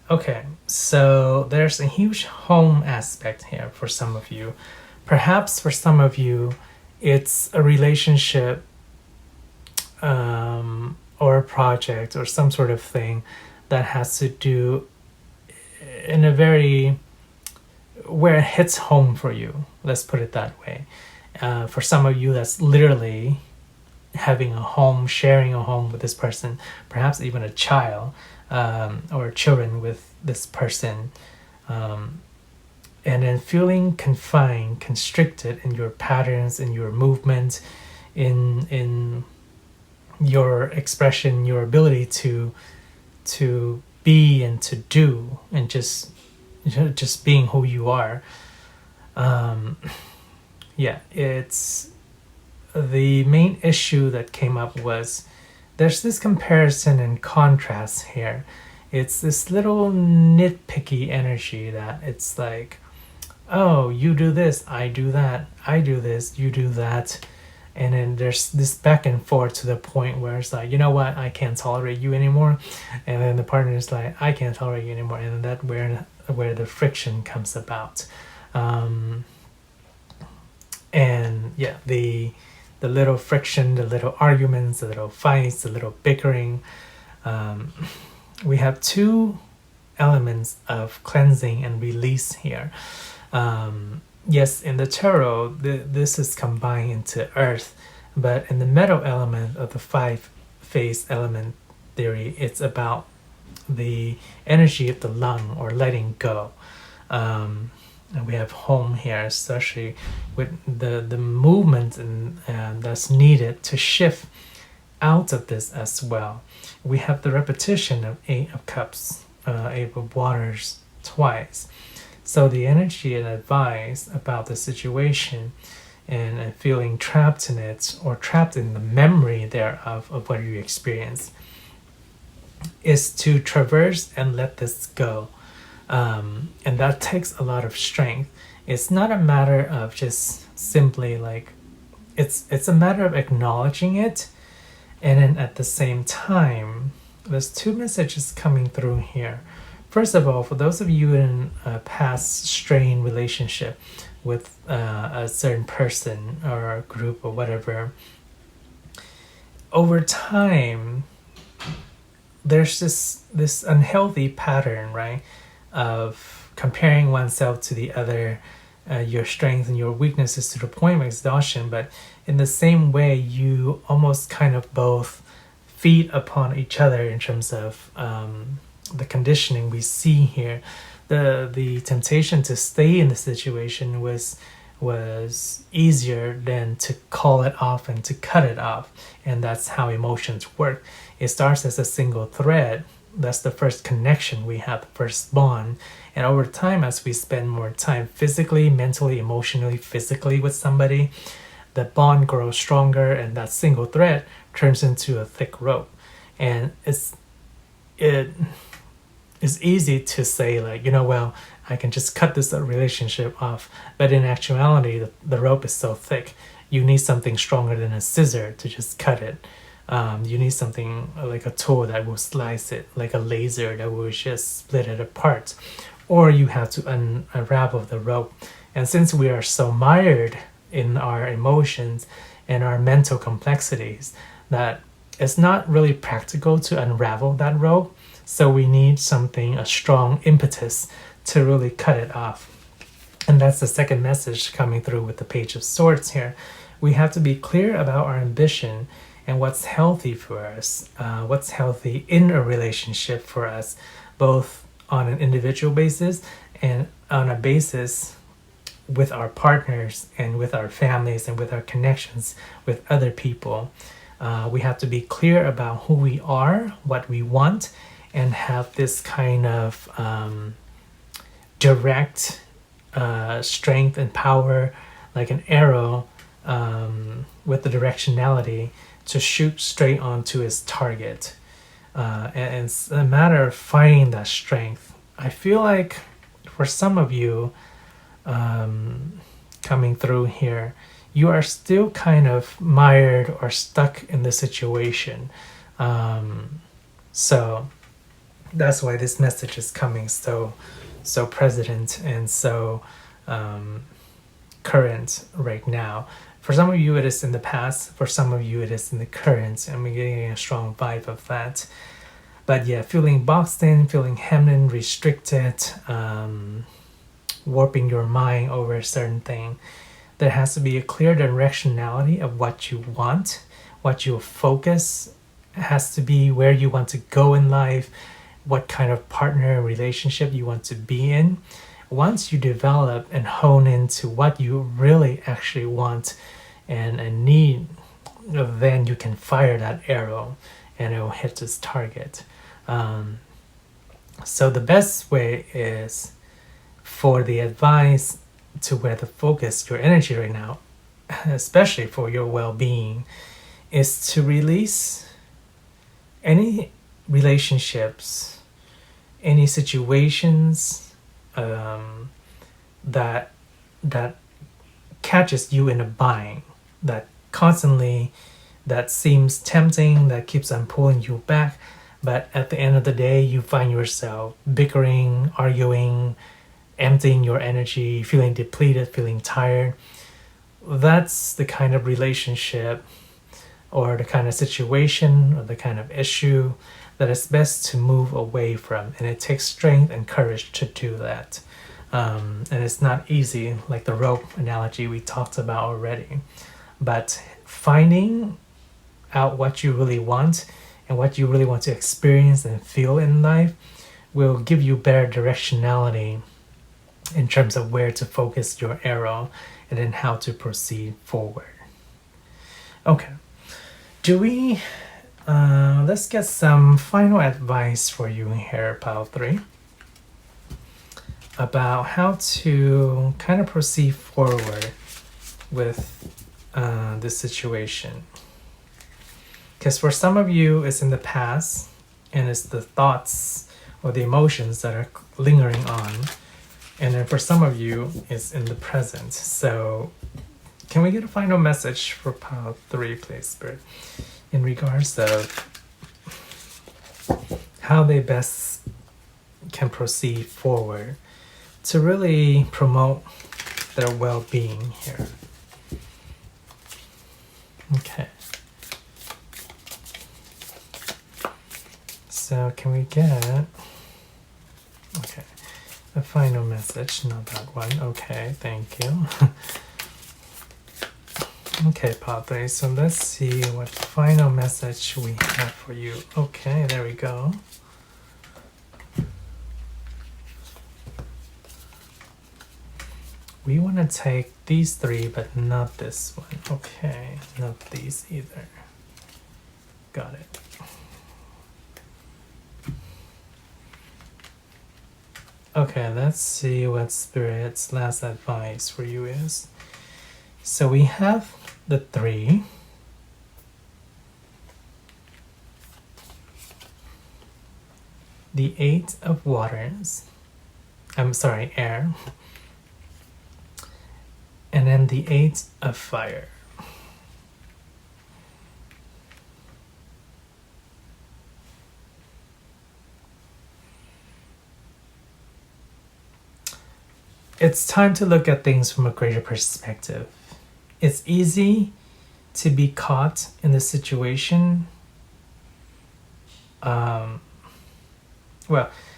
Okay, so there's a huge home aspect here for some of you. Perhaps for some of you, it's a relationship or a project or some sort of thing that has to do in a very, where it hits home for you. Let's put it that way. For some of you, that's literally having a home, sharing a home with this person, perhaps even a child or children with this person. And then feeling confined, constricted in your patterns, in your movement, in your expression, your ability to be and to do, and just being who you are. Yeah, it's the main issue that came up was there's this comparison and contrast here. It's this little nitpicky energy that it's like, oh, you do this, I do that, I do this, you do that. And then there's this back and forth to the point where it's like, you know what, I can't tolerate you anymore. And then the partner is like, I can't tolerate you anymore. And that's where the friction comes about. And yeah, the little friction, the little arguments, the little fights, the little bickering. We have two elements of cleansing and release here. Yes, in the tarot, this is combined into earth, but in the metal element of the 5-phase element theory, it's about the energy of the lung or letting go. And we have home here, especially with the movement and that's needed to shift out of this as well. We have the repetition of 8 of Cups, 8 of Waters twice. So the energy and advice about the situation and feeling trapped in it or trapped in the memory thereof of what you experience is to traverse and let this go. And that takes a lot of strength. It's not a matter of just simply like, it's a matter of acknowledging it. And then at the same time, there's two messages coming through here. First of all, for those of you in a past strained relationship with a certain person or a group or whatever, over time, there's this unhealthy pattern, right, of comparing oneself to the other, your strengths and your weaknesses to the point of exhaustion. But in the same way, you almost kind of both feed upon each other in terms of the conditioning we see here. The temptation to stay in the situation was easier than to call it off and to cut it off. And that's how emotions work. It starts as a single thread. That's the first connection we have, the first bond. And over time, as we spend more time physically, mentally, emotionally, physically with somebody, the bond grows stronger, and that single thread turns into a thick rope. And it is easy to say, like, you know, well, I can just cut this relationship off. But in actuality, the rope is so thick, you need something stronger than a scissor to just cut it. You need something like a tool that will slice it, like a laser that will just split it apart. Or you have to unravel the rope. And since we are so mired in our emotions and our mental complexities, that it's not really practical to unravel that rope. So we need something, a strong impetus to really cut it off. And that's the second message coming through with the Page of Swords here. We have to be clear about our ambition and what's healthy for us, what's healthy in a relationship for us, both on an individual basis and on a basis with our partners and with our families and with our connections with other people. We have to be clear about who we are, what we want, and have this kind of direct strength and power, like an arrow with the directionality to shoot straight onto its target. and it's a matter of finding that strength. I feel like for some of you coming through here, you are still kind of mired or stuck in the situation. So that's why this message is coming so present and so current right now. For some of you it is in the past, for some of you it is in the current, and we're getting a strong vibe of that. But yeah, feeling boxed in, feeling hemmed in, restricted, warping your mind over a certain thing. There has to be a clear directionality of what you want, what you focus. It has to be where you want to go in life, what kind of partner relationship you want to be in. Once you develop and hone into what you really actually want and need, then you can fire that arrow and it will hit its target. So the best way is for the advice to where the focus, your energy right now, especially for your well-being, is to release any relationships, any situations that catches you in a bind, that constantly, that seems tempting, that keeps on pulling you back, but at the end of the day you find yourself bickering, arguing, emptying your energy, feeling depleted, feeling tired. That's the kind of relationship or the kind of situation or the kind of issue that is best to move away from, and it takes strength and courage to do that. And it's not easy, like the rope analogy we talked about already, but finding out what you really want and what you really want to experience and feel in life will give you better directionality in terms of where to focus your arrow and then how to proceed forward. Okay, do we let's get some final advice for you here, Pile 3, about how to kind of proceed forward with this situation. Because for some of you it's in the past and it's the thoughts or the emotions that are lingering on, and then for some of you it's in the present. So can we get a final message for Pile 3, please, Spirit, in regards of how they best can proceed forward to really promote their well-being here? Okay. So can we get, okay, a final message, not that one. Okay, thank you. Okay, Pile 3, so let's see what final message we have for you. Okay, there we go. We want to take these three, but not this one. Okay, not these either. Got it. Okay, let's see what Spirit's last advice for you is. So we have the 3. The 8 of waters. I'm sorry, air. And then the 8 of fire. It's time to look at things from a greater perspective. It's easy to be caught in the situation. Well,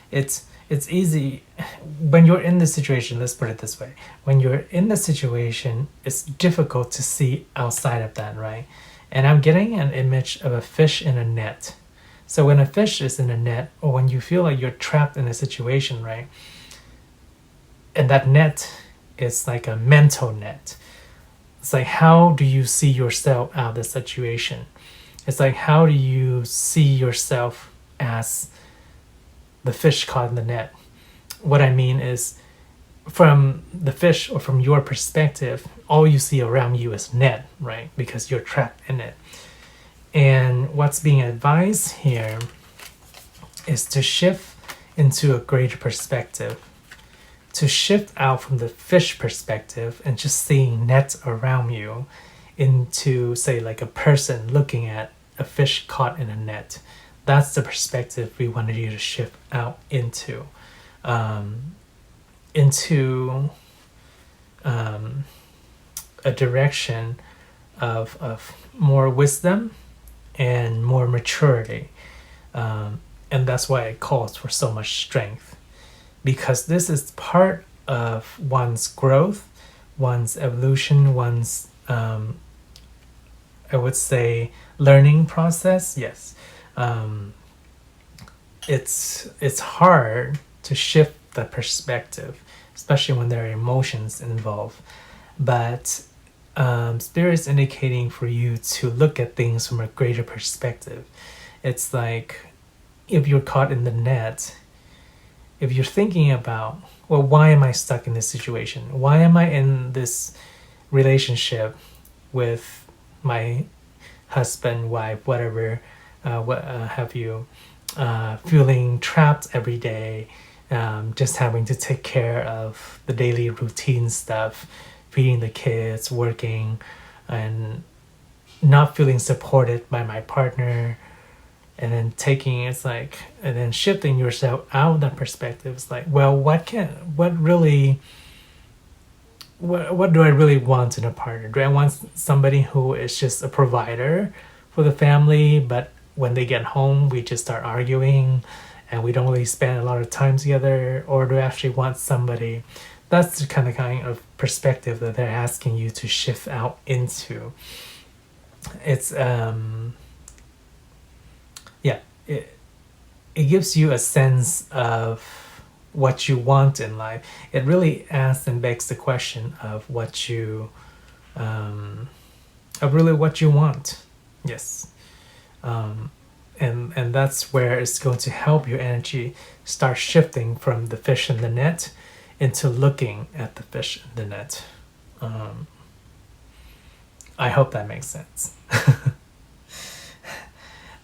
it's easy when you're in the situation. Let's put it this way: when you're in the situation, it's difficult to see outside of that, right? And I'm getting an image of a fish in a net. So when a fish is in a net, or when you feel like you're trapped in a situation, right? And that net is like a mental net. It's like, how do you see yourself out of the situation? It's like, how do you see yourself as the fish caught in the net? What I mean is, from the fish or from your perspective, all you see around you is net, right? Because you're trapped in it. And what's being advised here is to shift into a greater perspective, to shift out from the fish perspective and just seeing nets around you into, say, like a person looking at a fish caught in a net. That's the perspective we wanted you to shift out into a direction of more wisdom and more maturity. And that's why it calls for so much strength, because this is part of one's growth, one's evolution, one's, I would say, learning process. Yes. It's hard to shift the perspective, especially when there are emotions involved. But Spirit's indicating for you to look at things from a greater perspective. It's like if you're caught in the net, if you're thinking about, well, why am I stuck in this situation? Why am I in this relationship with my husband, wife, whatever, what have you, feeling trapped every day, just having to take care of the daily routine stuff, feeding the kids, working, and not feeling supported by my partner. And then and then shifting yourself out of that perspective. It's like, well, what do I really want in a partner? Do I want somebody who is just a provider for the family, but when they get home, we just start arguing and we don't really spend a lot of time together? Or do I actually want somebody? That's the kind of perspective that they're asking you to shift out into. It's, it gives you a sense of what you want in life. It really asks and begs the question of what you want. Yes. And that's where it's going to help your energy start shifting from the fish in the net into looking at the fish in the net. I hope that makes sense.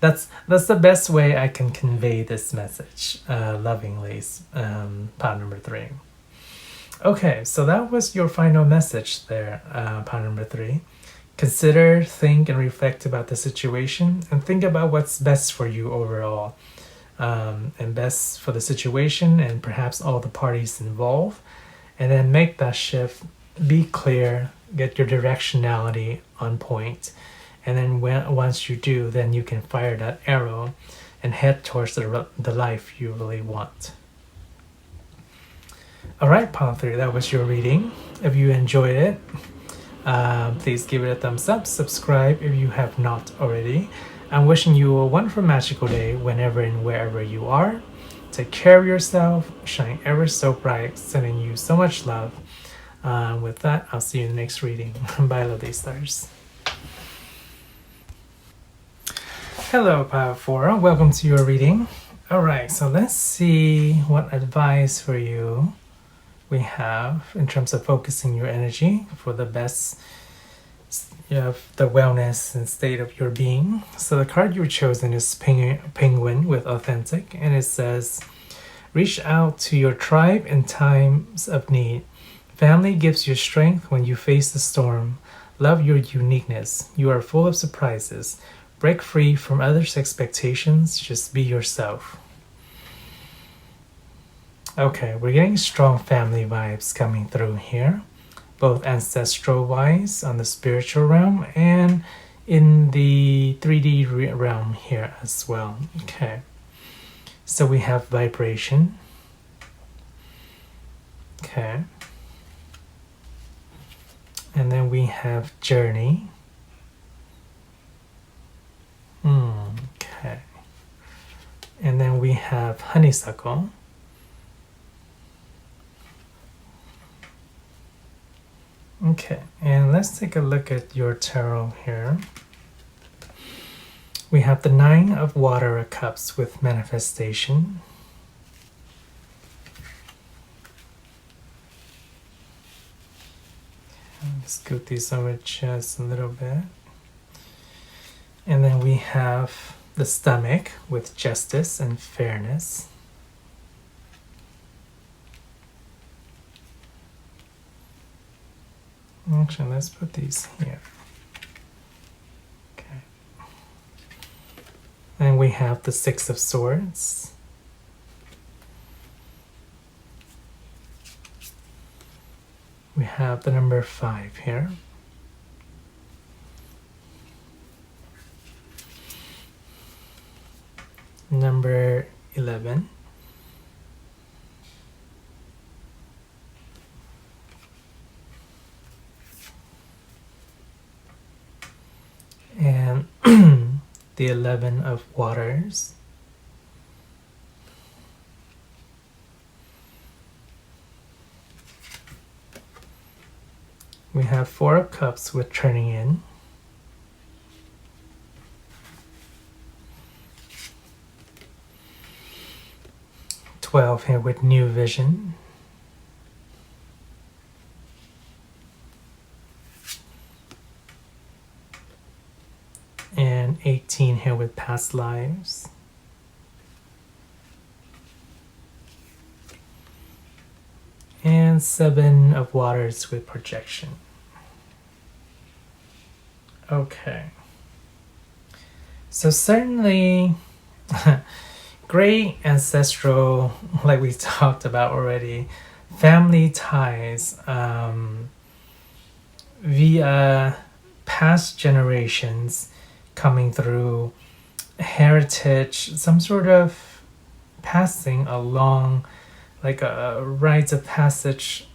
That's the best way I can convey this message lovingly, pile number 3. Okay, so that was your final message there, pile number 3. Consider, think, and reflect about the situation, and think about what's best for you overall, and best for the situation and perhaps all the parties involved. And then make that shift, be clear, get your directionality on point. And then once you do, then you can fire that arrow and head towards the life you really want. All right, Pile 3, that was your reading. If you enjoyed it, please give it a thumbs up, subscribe if you have not already. I'm wishing you a wonderful magical day whenever and wherever you are. Take care of yourself, shine ever so bright, sending you so much love. With that, I'll see you in the next reading. Bye, lovely stars. Hello, Pile4. Welcome to your reading. Alright, so let's see what advice for you we have in terms of focusing your energy for the best, the wellness and state of your being. So the card you've chosen is Penguin with Authentic, and it says, reach out to your tribe in times of need. Family gives you strength when you face the storm. Love your uniqueness. You are full of surprises. Break free from others' expectations. Just be yourself. Okay, we're getting strong family vibes coming through here, both ancestral-wise on the spiritual realm and in the 3D realm here as well. Okay, so we have vibration. Okay, and then we have journey. Okay, and then we have honeysuckle. Okay, and let's take a look at your tarot here. We have the 9 of Water of Cups with manifestation. Let's scoot these over just a little bit. And then we have the stomach with justice and fairness. Actually, let's put these here. Okay. And we have the Six of Swords. We have the number 5 here. Number 11. And the 11 of Waters. We have 4 of Cups with Turning In. $12 here with New Vision. And 18 here with Past Lives. And 7 of Waters with Projection. Okay. So certainly great ancestral, like we talked about already, family ties via past generations coming through, heritage, some sort of passing along, like a rites of passage,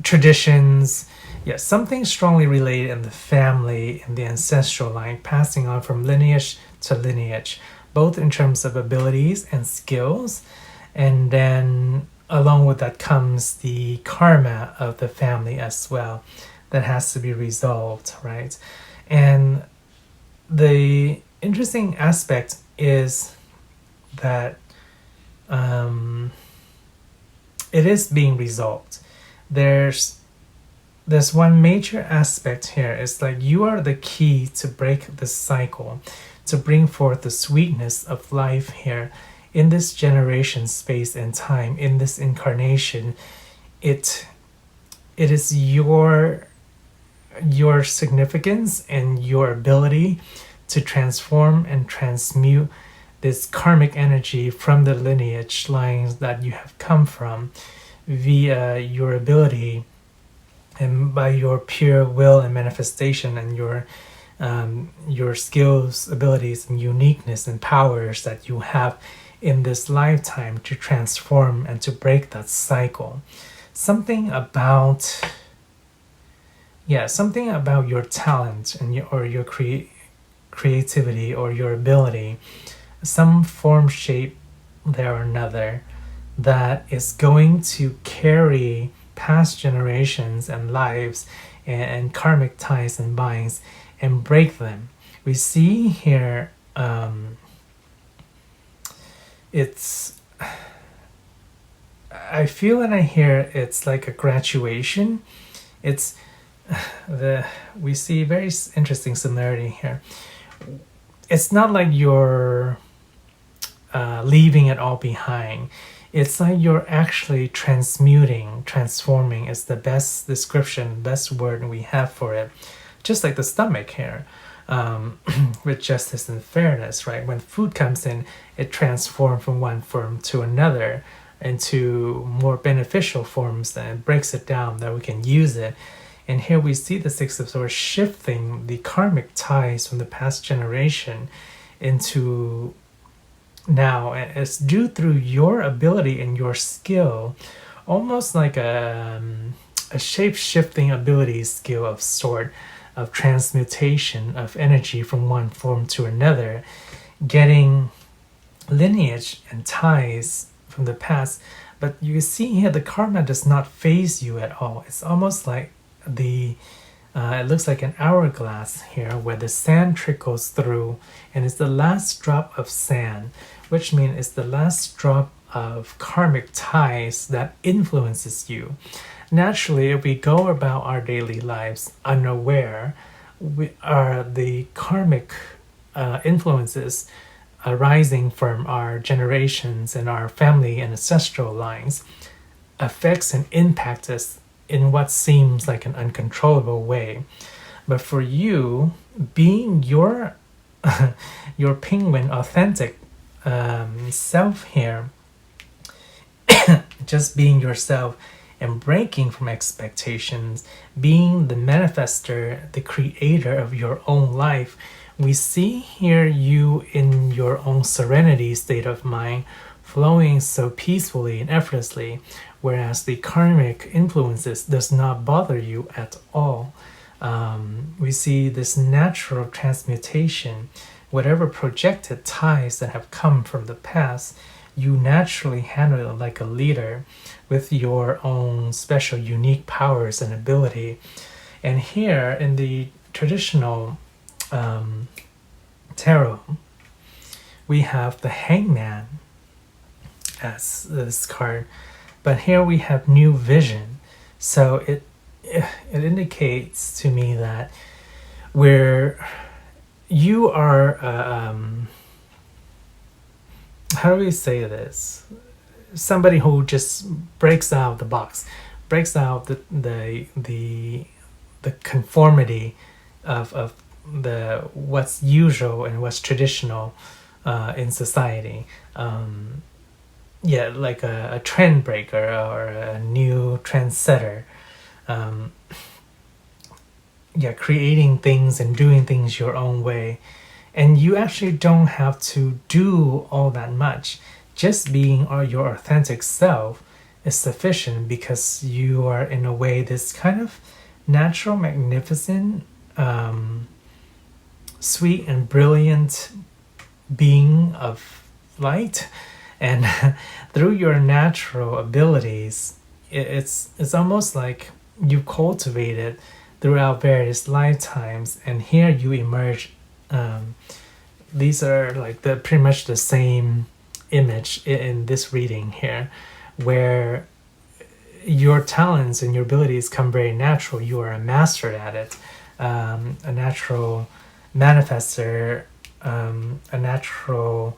traditions. Yes, something strongly related in the family, in the ancestral line, passing on from lineage to lineage, both in terms of abilities and skills. And then along with that comes the karma of the family as well that has to be resolved, right? And the interesting aspect is that it is being resolved. There's one major aspect here. It's like you are the key to break the cycle, to bring forth the sweetness of life here in this generation, space, and time, in this incarnation. It is your significance and your ability to transform and transmute this karmic energy from the lineage lines that you have come from via your ability and by your pure will and manifestation and your skills, abilities, and uniqueness and powers that you have in this lifetime to transform and to break that cycle. Something about your talent and your creativity or your ability, some form, shape there or another, that is going to carry past generations and lives and karmic ties and binds and break them. We see here I feel and I hear it's like a graduation. We see very interesting similarity here. It's not like you're leaving it all behind. It's like you're actually transforming is the best description, best word we have for it. Just like the stomach here, with justice and fairness, right? When food comes in, it transforms from one form to another into more beneficial forms, and it breaks it down that we can use it. And here we see the Six of Swords shifting the karmic ties from the past generation into now, and it's due through your ability and your skill, almost like a shape-shifting ability skill of sort, of transmutation of energy from one form to another, getting lineage and ties from the past. But you see here the karma does not phase you at all. It's almost like it looks like an hourglass here where the sand trickles through, and it's the last drop of sand, which means it's the last drop of karmic ties that influences you. Naturally, if we go about our daily lives unaware are the karmic influences arising from our generations and our family and ancestral lines affects and impacts us in what seems like an uncontrollable way. But for you, being your your penguin authentic self here, just being yourself and breaking from expectations, being the manifester, the creator of your own life, we see here you in your own serenity state of mind, flowing so peacefully and effortlessly, whereas the karmic influences does not bother you at all. We see this natural transmutation. Whatever projected ties that have come from the past, you naturally handle it like a leader with your own special unique powers and ability. And here in the traditional tarot, we have the Hangman as this card, but here we have new vision. So it indicates to me that you are how do we say this? Somebody who just breaks out the box, breaks out the conformity of the what's usual and what's traditional in society. Like a trend breaker or a new trendsetter. Creating things and doing things your own way. And you actually don't have to do all that much. Just being your authentic self is sufficient, because you are in a way this kind of natural, magnificent, sweet and brilliant being of light. And through your natural abilities, it's almost like you cultivated throughout various lifetimes, and here you emerge. These are like pretty much the same image in this reading here, where your talents and your abilities come very natural. You are a master at it, a natural manifester, a natural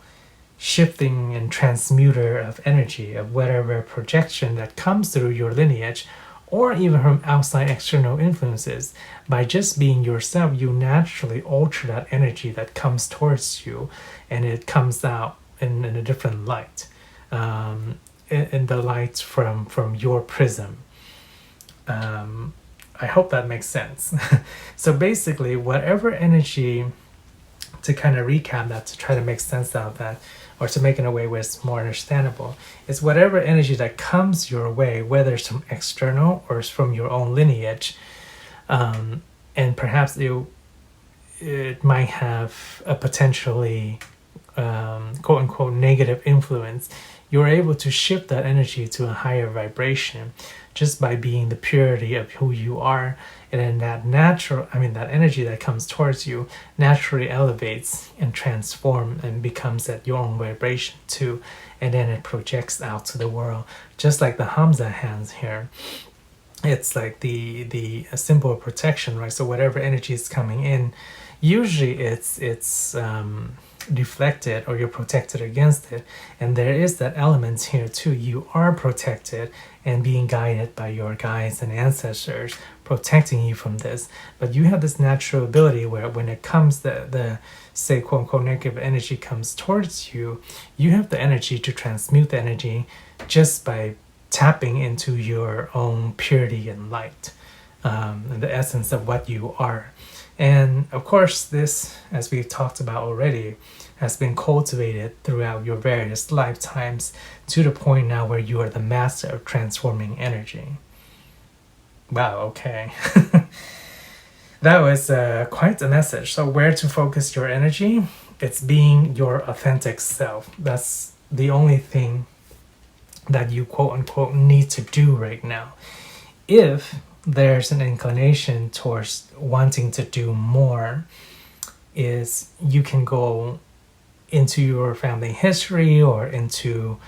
shifting and transmuter of energy, of whatever projection that comes through your lineage, or even from outside external influences. By just being yourself, you naturally alter that energy that comes towards you, and it comes out in a different light, in the light from your prism. I hope that makes sense. So basically, whatever energy, to kind of recap that, to try to make sense out of that, or to make it in a way where it's more understandable, is whatever energy that comes your way, whether it's from external or it's from your own lineage, and perhaps it might have a potentially quote-unquote negative influence, you're able to shift that energy to a higher vibration just by being the purity of who you are. And then that energy that comes towards you naturally elevates and transforms and becomes at your own vibration too. And then it projects out to the world, just like the Hamza hands here. It's like the symbol of protection, right? So whatever energy is coming in, usually it's deflected, or you're protected against it. And there is that element here too. You are protected and being guided by your guides and ancestors, protecting you from this. But you have this natural ability where when it comes, the say quote unquote negative energy comes towards you, you have the energy to transmute the energy just by tapping into your own purity and light, and the essence of what you are. And of course, this, as we've talked about already, has been cultivated throughout your various lifetimes to the point now where you are the master of transforming energy. Wow, okay. That was quite a message. So where to focus your energy? It's being your authentic self. That's the only thing that you quote unquote need to do right now. If there's an inclination towards wanting to do more, is you can go into your family history or into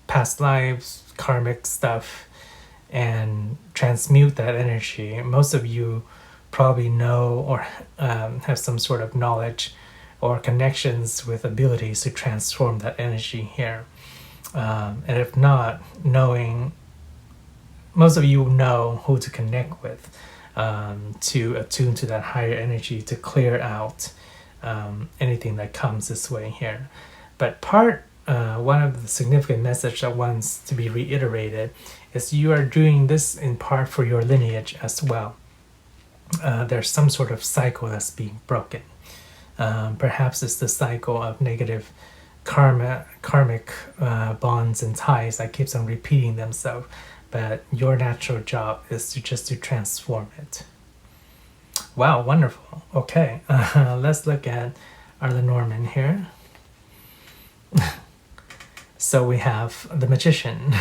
past lives, karmic stuff, and transmute that energy. Most of you probably know or have some sort of knowledge or connections with abilities to transform that energy here. And if not, most of you know who to connect with to attune to that higher energy to clear out anything that comes this way here. But one of the significant message that wants to be reiterated is you are doing this in part for your lineage as well. There's some sort of cycle that's being broken. Perhaps it's the cycle of negative karmic bonds and ties that keeps on repeating themselves, but your natural job is to transform it. Wow, wonderful. Okay, let's look at our Lenormand here. So we have the magician,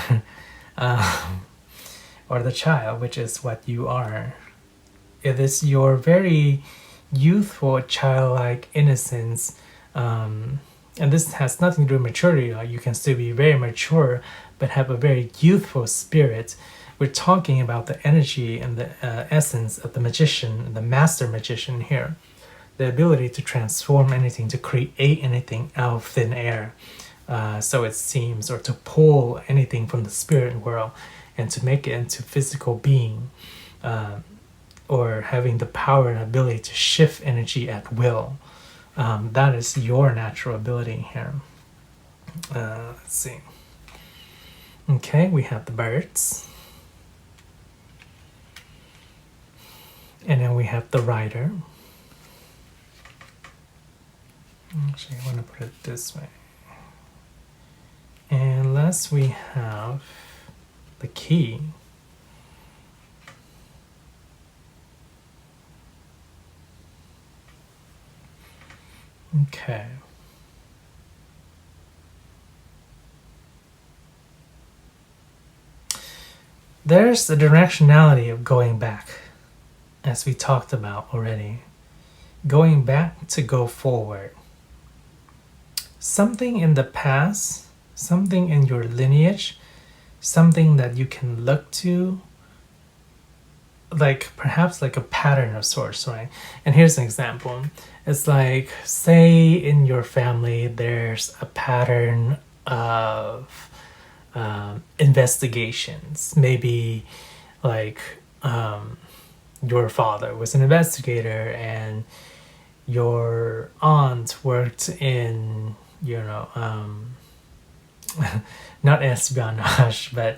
or the child, which is what you are. It is your very youthful, childlike innocence, and this has nothing to do with maturity. Like, you can still be very mature, but have a very youthful spirit. We're talking about the energy and the essence of the magician, the master magician here. The ability to transform anything, to create anything out of thin air. So it seems, or to pull anything from the spirit world and to make it into physical being, or having the power and ability to shift energy at will. That is your natural ability here. Let's see. Okay, we have the birds. And then we have the rider. Actually, I want to put it this way. And last we have the key. Okay. There's the directionality of going back, as we talked about already. Going back to go forward. Something in the past, something in your lineage, something that you can look to, like perhaps like a pattern of sorts, right? And here's an example. It's like, say in your family there's a pattern of investigations. Maybe like your father was an investigator and your aunt worked in, not espionage, but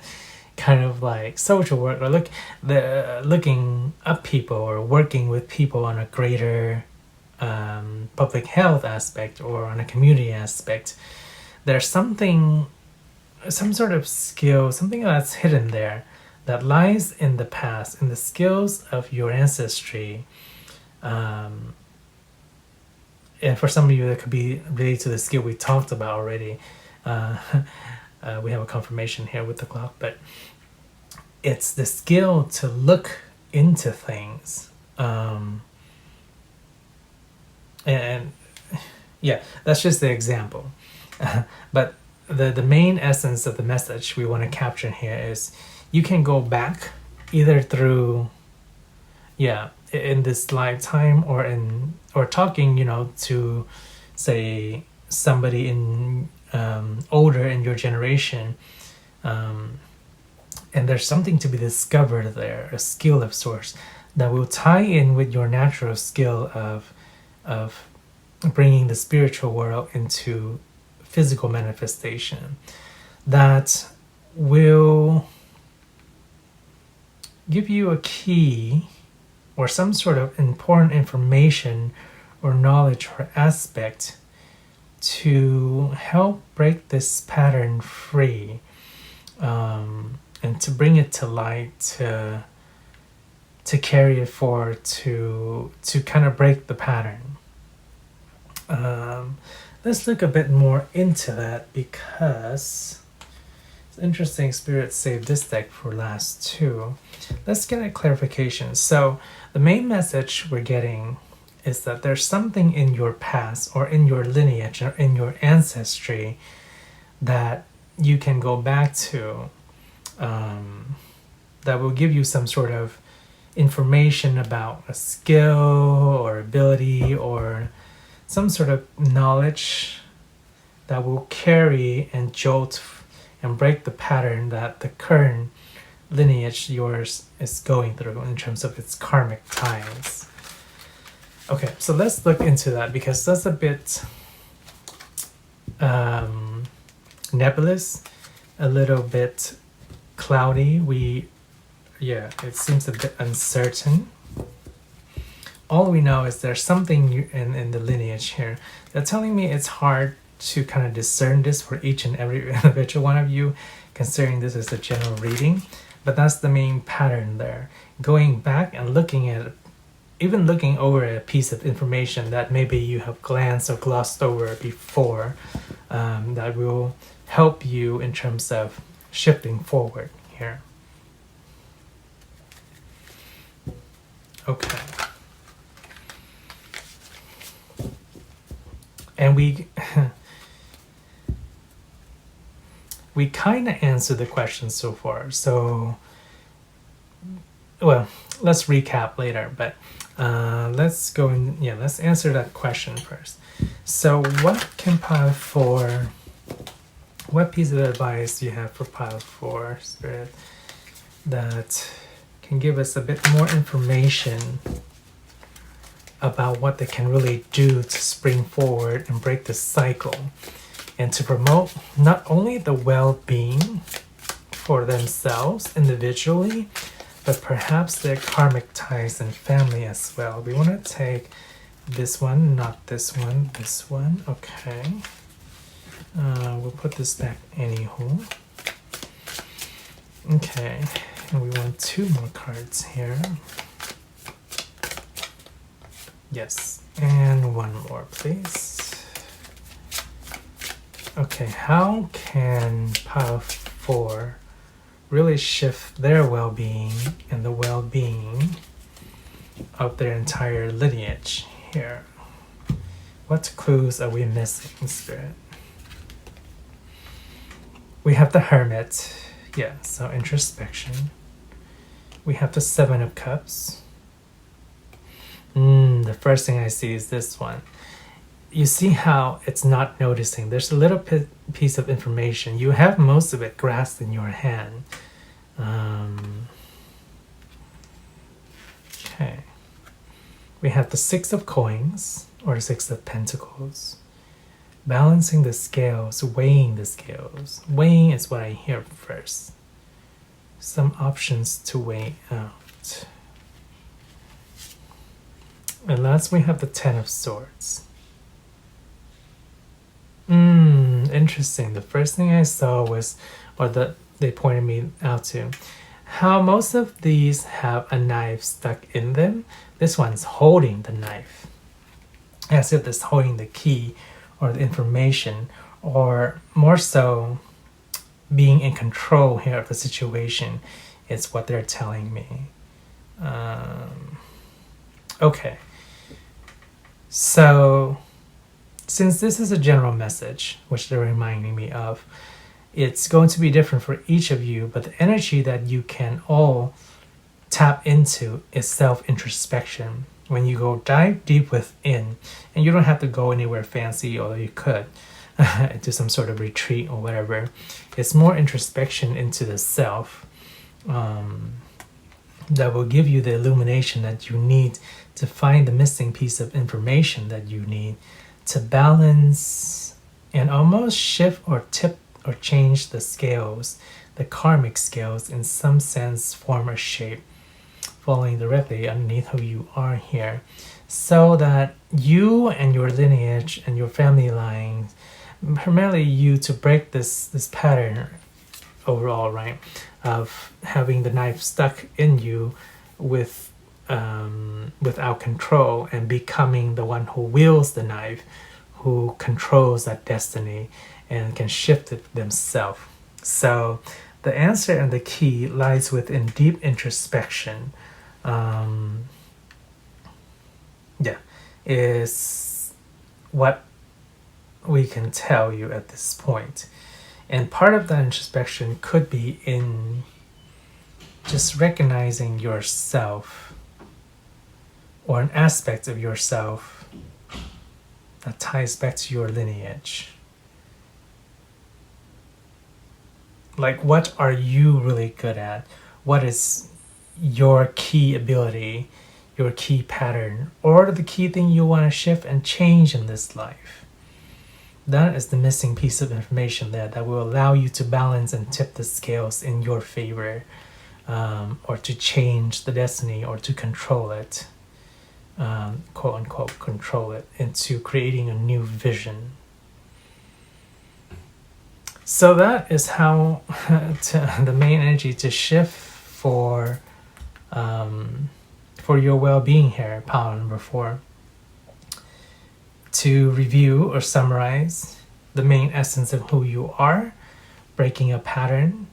kind of like social work, or looking up people or working with people on a greater public health aspect or on a community aspect. There's some sort of skill, something that's hidden there that lies in the past, in the skills of your ancestry. And for some of you, that could be related to the skill we talked about already. We have a confirmation here with the clock, but it's the skill to look into things. And yeah, that's just the example. But the main essence of the message we want to capture here is you can go back either through, in this lifetime or talking, to say somebody in older in your generation, and there's something to be discovered there, a skill of sorts that will tie in with your natural skill of bringing the spiritual world into physical manifestation, that will give you a key or some sort of important information or knowledge or aspect to help break this pattern free, and to bring it to light, to carry it forward, to kind of break the pattern. Let's look a bit more into that, because it's interesting. Spirit saved this deck for last too. Let's get a clarification. So the main message we're getting is that there's something in your past or in your lineage or in your ancestry that you can go back to, that will give you some sort of information about a skill or ability or some sort of knowledge that will carry and jolt and break the pattern that the current lineage yours is going through in terms of its karmic ties. Okay, so let's look into that because that's a bit nebulous, a little bit cloudy. It seems a bit uncertain. All we know is there's something in the lineage here. They're telling me it's hard to kind of discern this for each and every individual one of you, considering this is a general reading. But that's the main pattern there. Going back and looking at, even looking over a piece of information that maybe you have glanced or glossed over before, that will help you in terms of shifting forward here. Okay. And we kind of answered the question so far. So, well, let's recap later, but let's go in, let's answer that question first. So what can Pile4, what piece of advice do you have for Pile4 Spirit that can give us a bit more information about what they can really do to spring forward and break the cycle and to promote not only the well-being for themselves individually, but perhaps their karmic ties and family as well. We want to take this one, not this one, this one. Okay. We'll put this back anywho. Okay. And we want 2 more cards here. Yes. And 1 more, please. Okay. How can Pile4 really shift their well-being and the well-being of their entire lineage here? What clues are we missing, Spirit? We have the Hermit. Yeah, so introspection. We have the 7 of Cups. The first thing I see is this one. You see how it's not noticing. There's a little piece of information. You have most of it grasped in your hand. Okay. We have the 6 of Coins, or 6 of Pentacles. Balancing the scales, weighing the scales. Weighing is what I hear first. Some options to weigh out. And last we have the 10 of Swords. Interesting. The first thing I saw was, or that they pointed me out to, how most of these have a knife stuck in them. This one's holding the knife, as if it's holding the key or the information, or more so being in control here of the situation is what they're telling me. Okay. So, since this is a general message, which they're reminding me of, it's going to be different for each of you, but the energy that you can all tap into is self-introspection. When you go dive deep within, and you don't have to go anywhere fancy, although you could, do some sort of retreat or whatever. It's more introspection into the self that will give you the illumination that you need to find the missing piece of information that you need to balance and almost shift or tip or change the scales, the karmic scales, in some sense, form, or shape, falling directly underneath who you are here, so that you and your lineage and your family lines, primarily you, to break this pattern overall, right, of having the knife stuck in you without control, and becoming the one who wields the knife, who controls that destiny and can shift it themselves. So the answer and the key lies within deep introspection. Is what we can tell you at this point. And part of that introspection could be in just recognizing yourself or an aspect of yourself that ties back to your lineage. Like, what are you really good at? What is your key ability, your key pattern, or the key thing you want to shift and change in this life? That is the missing piece of information there that will allow you to balance and tip the scales in your favor, or to change the destiny, or to control it, quote unquote, control it into creating a new vision. So that is how the main energy to shift for your well-being here, pile number 4. To review or summarize the main essence of who you are, breaking a pattern,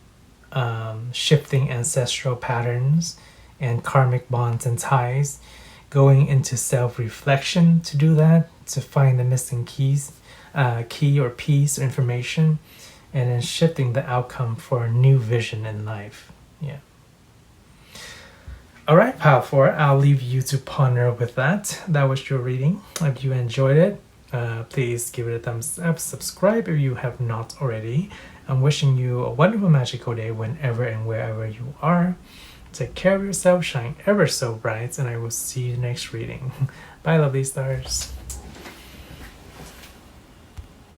shifting ancestral patterns and karmic bonds and ties, going into self-reflection to do that, to find the missing key or piece or information, and then shifting the outcome for a new vision in life. Yeah. All right, Pile 4, I'll leave you to ponder with that. That was your reading. If you enjoyed it, please give it a thumbs up, subscribe if you have not already. I'm wishing you a wonderful, magical day whenever and wherever you are. Take care of yourself, shine ever so bright, and I will see you next reading. Bye, lovely stars.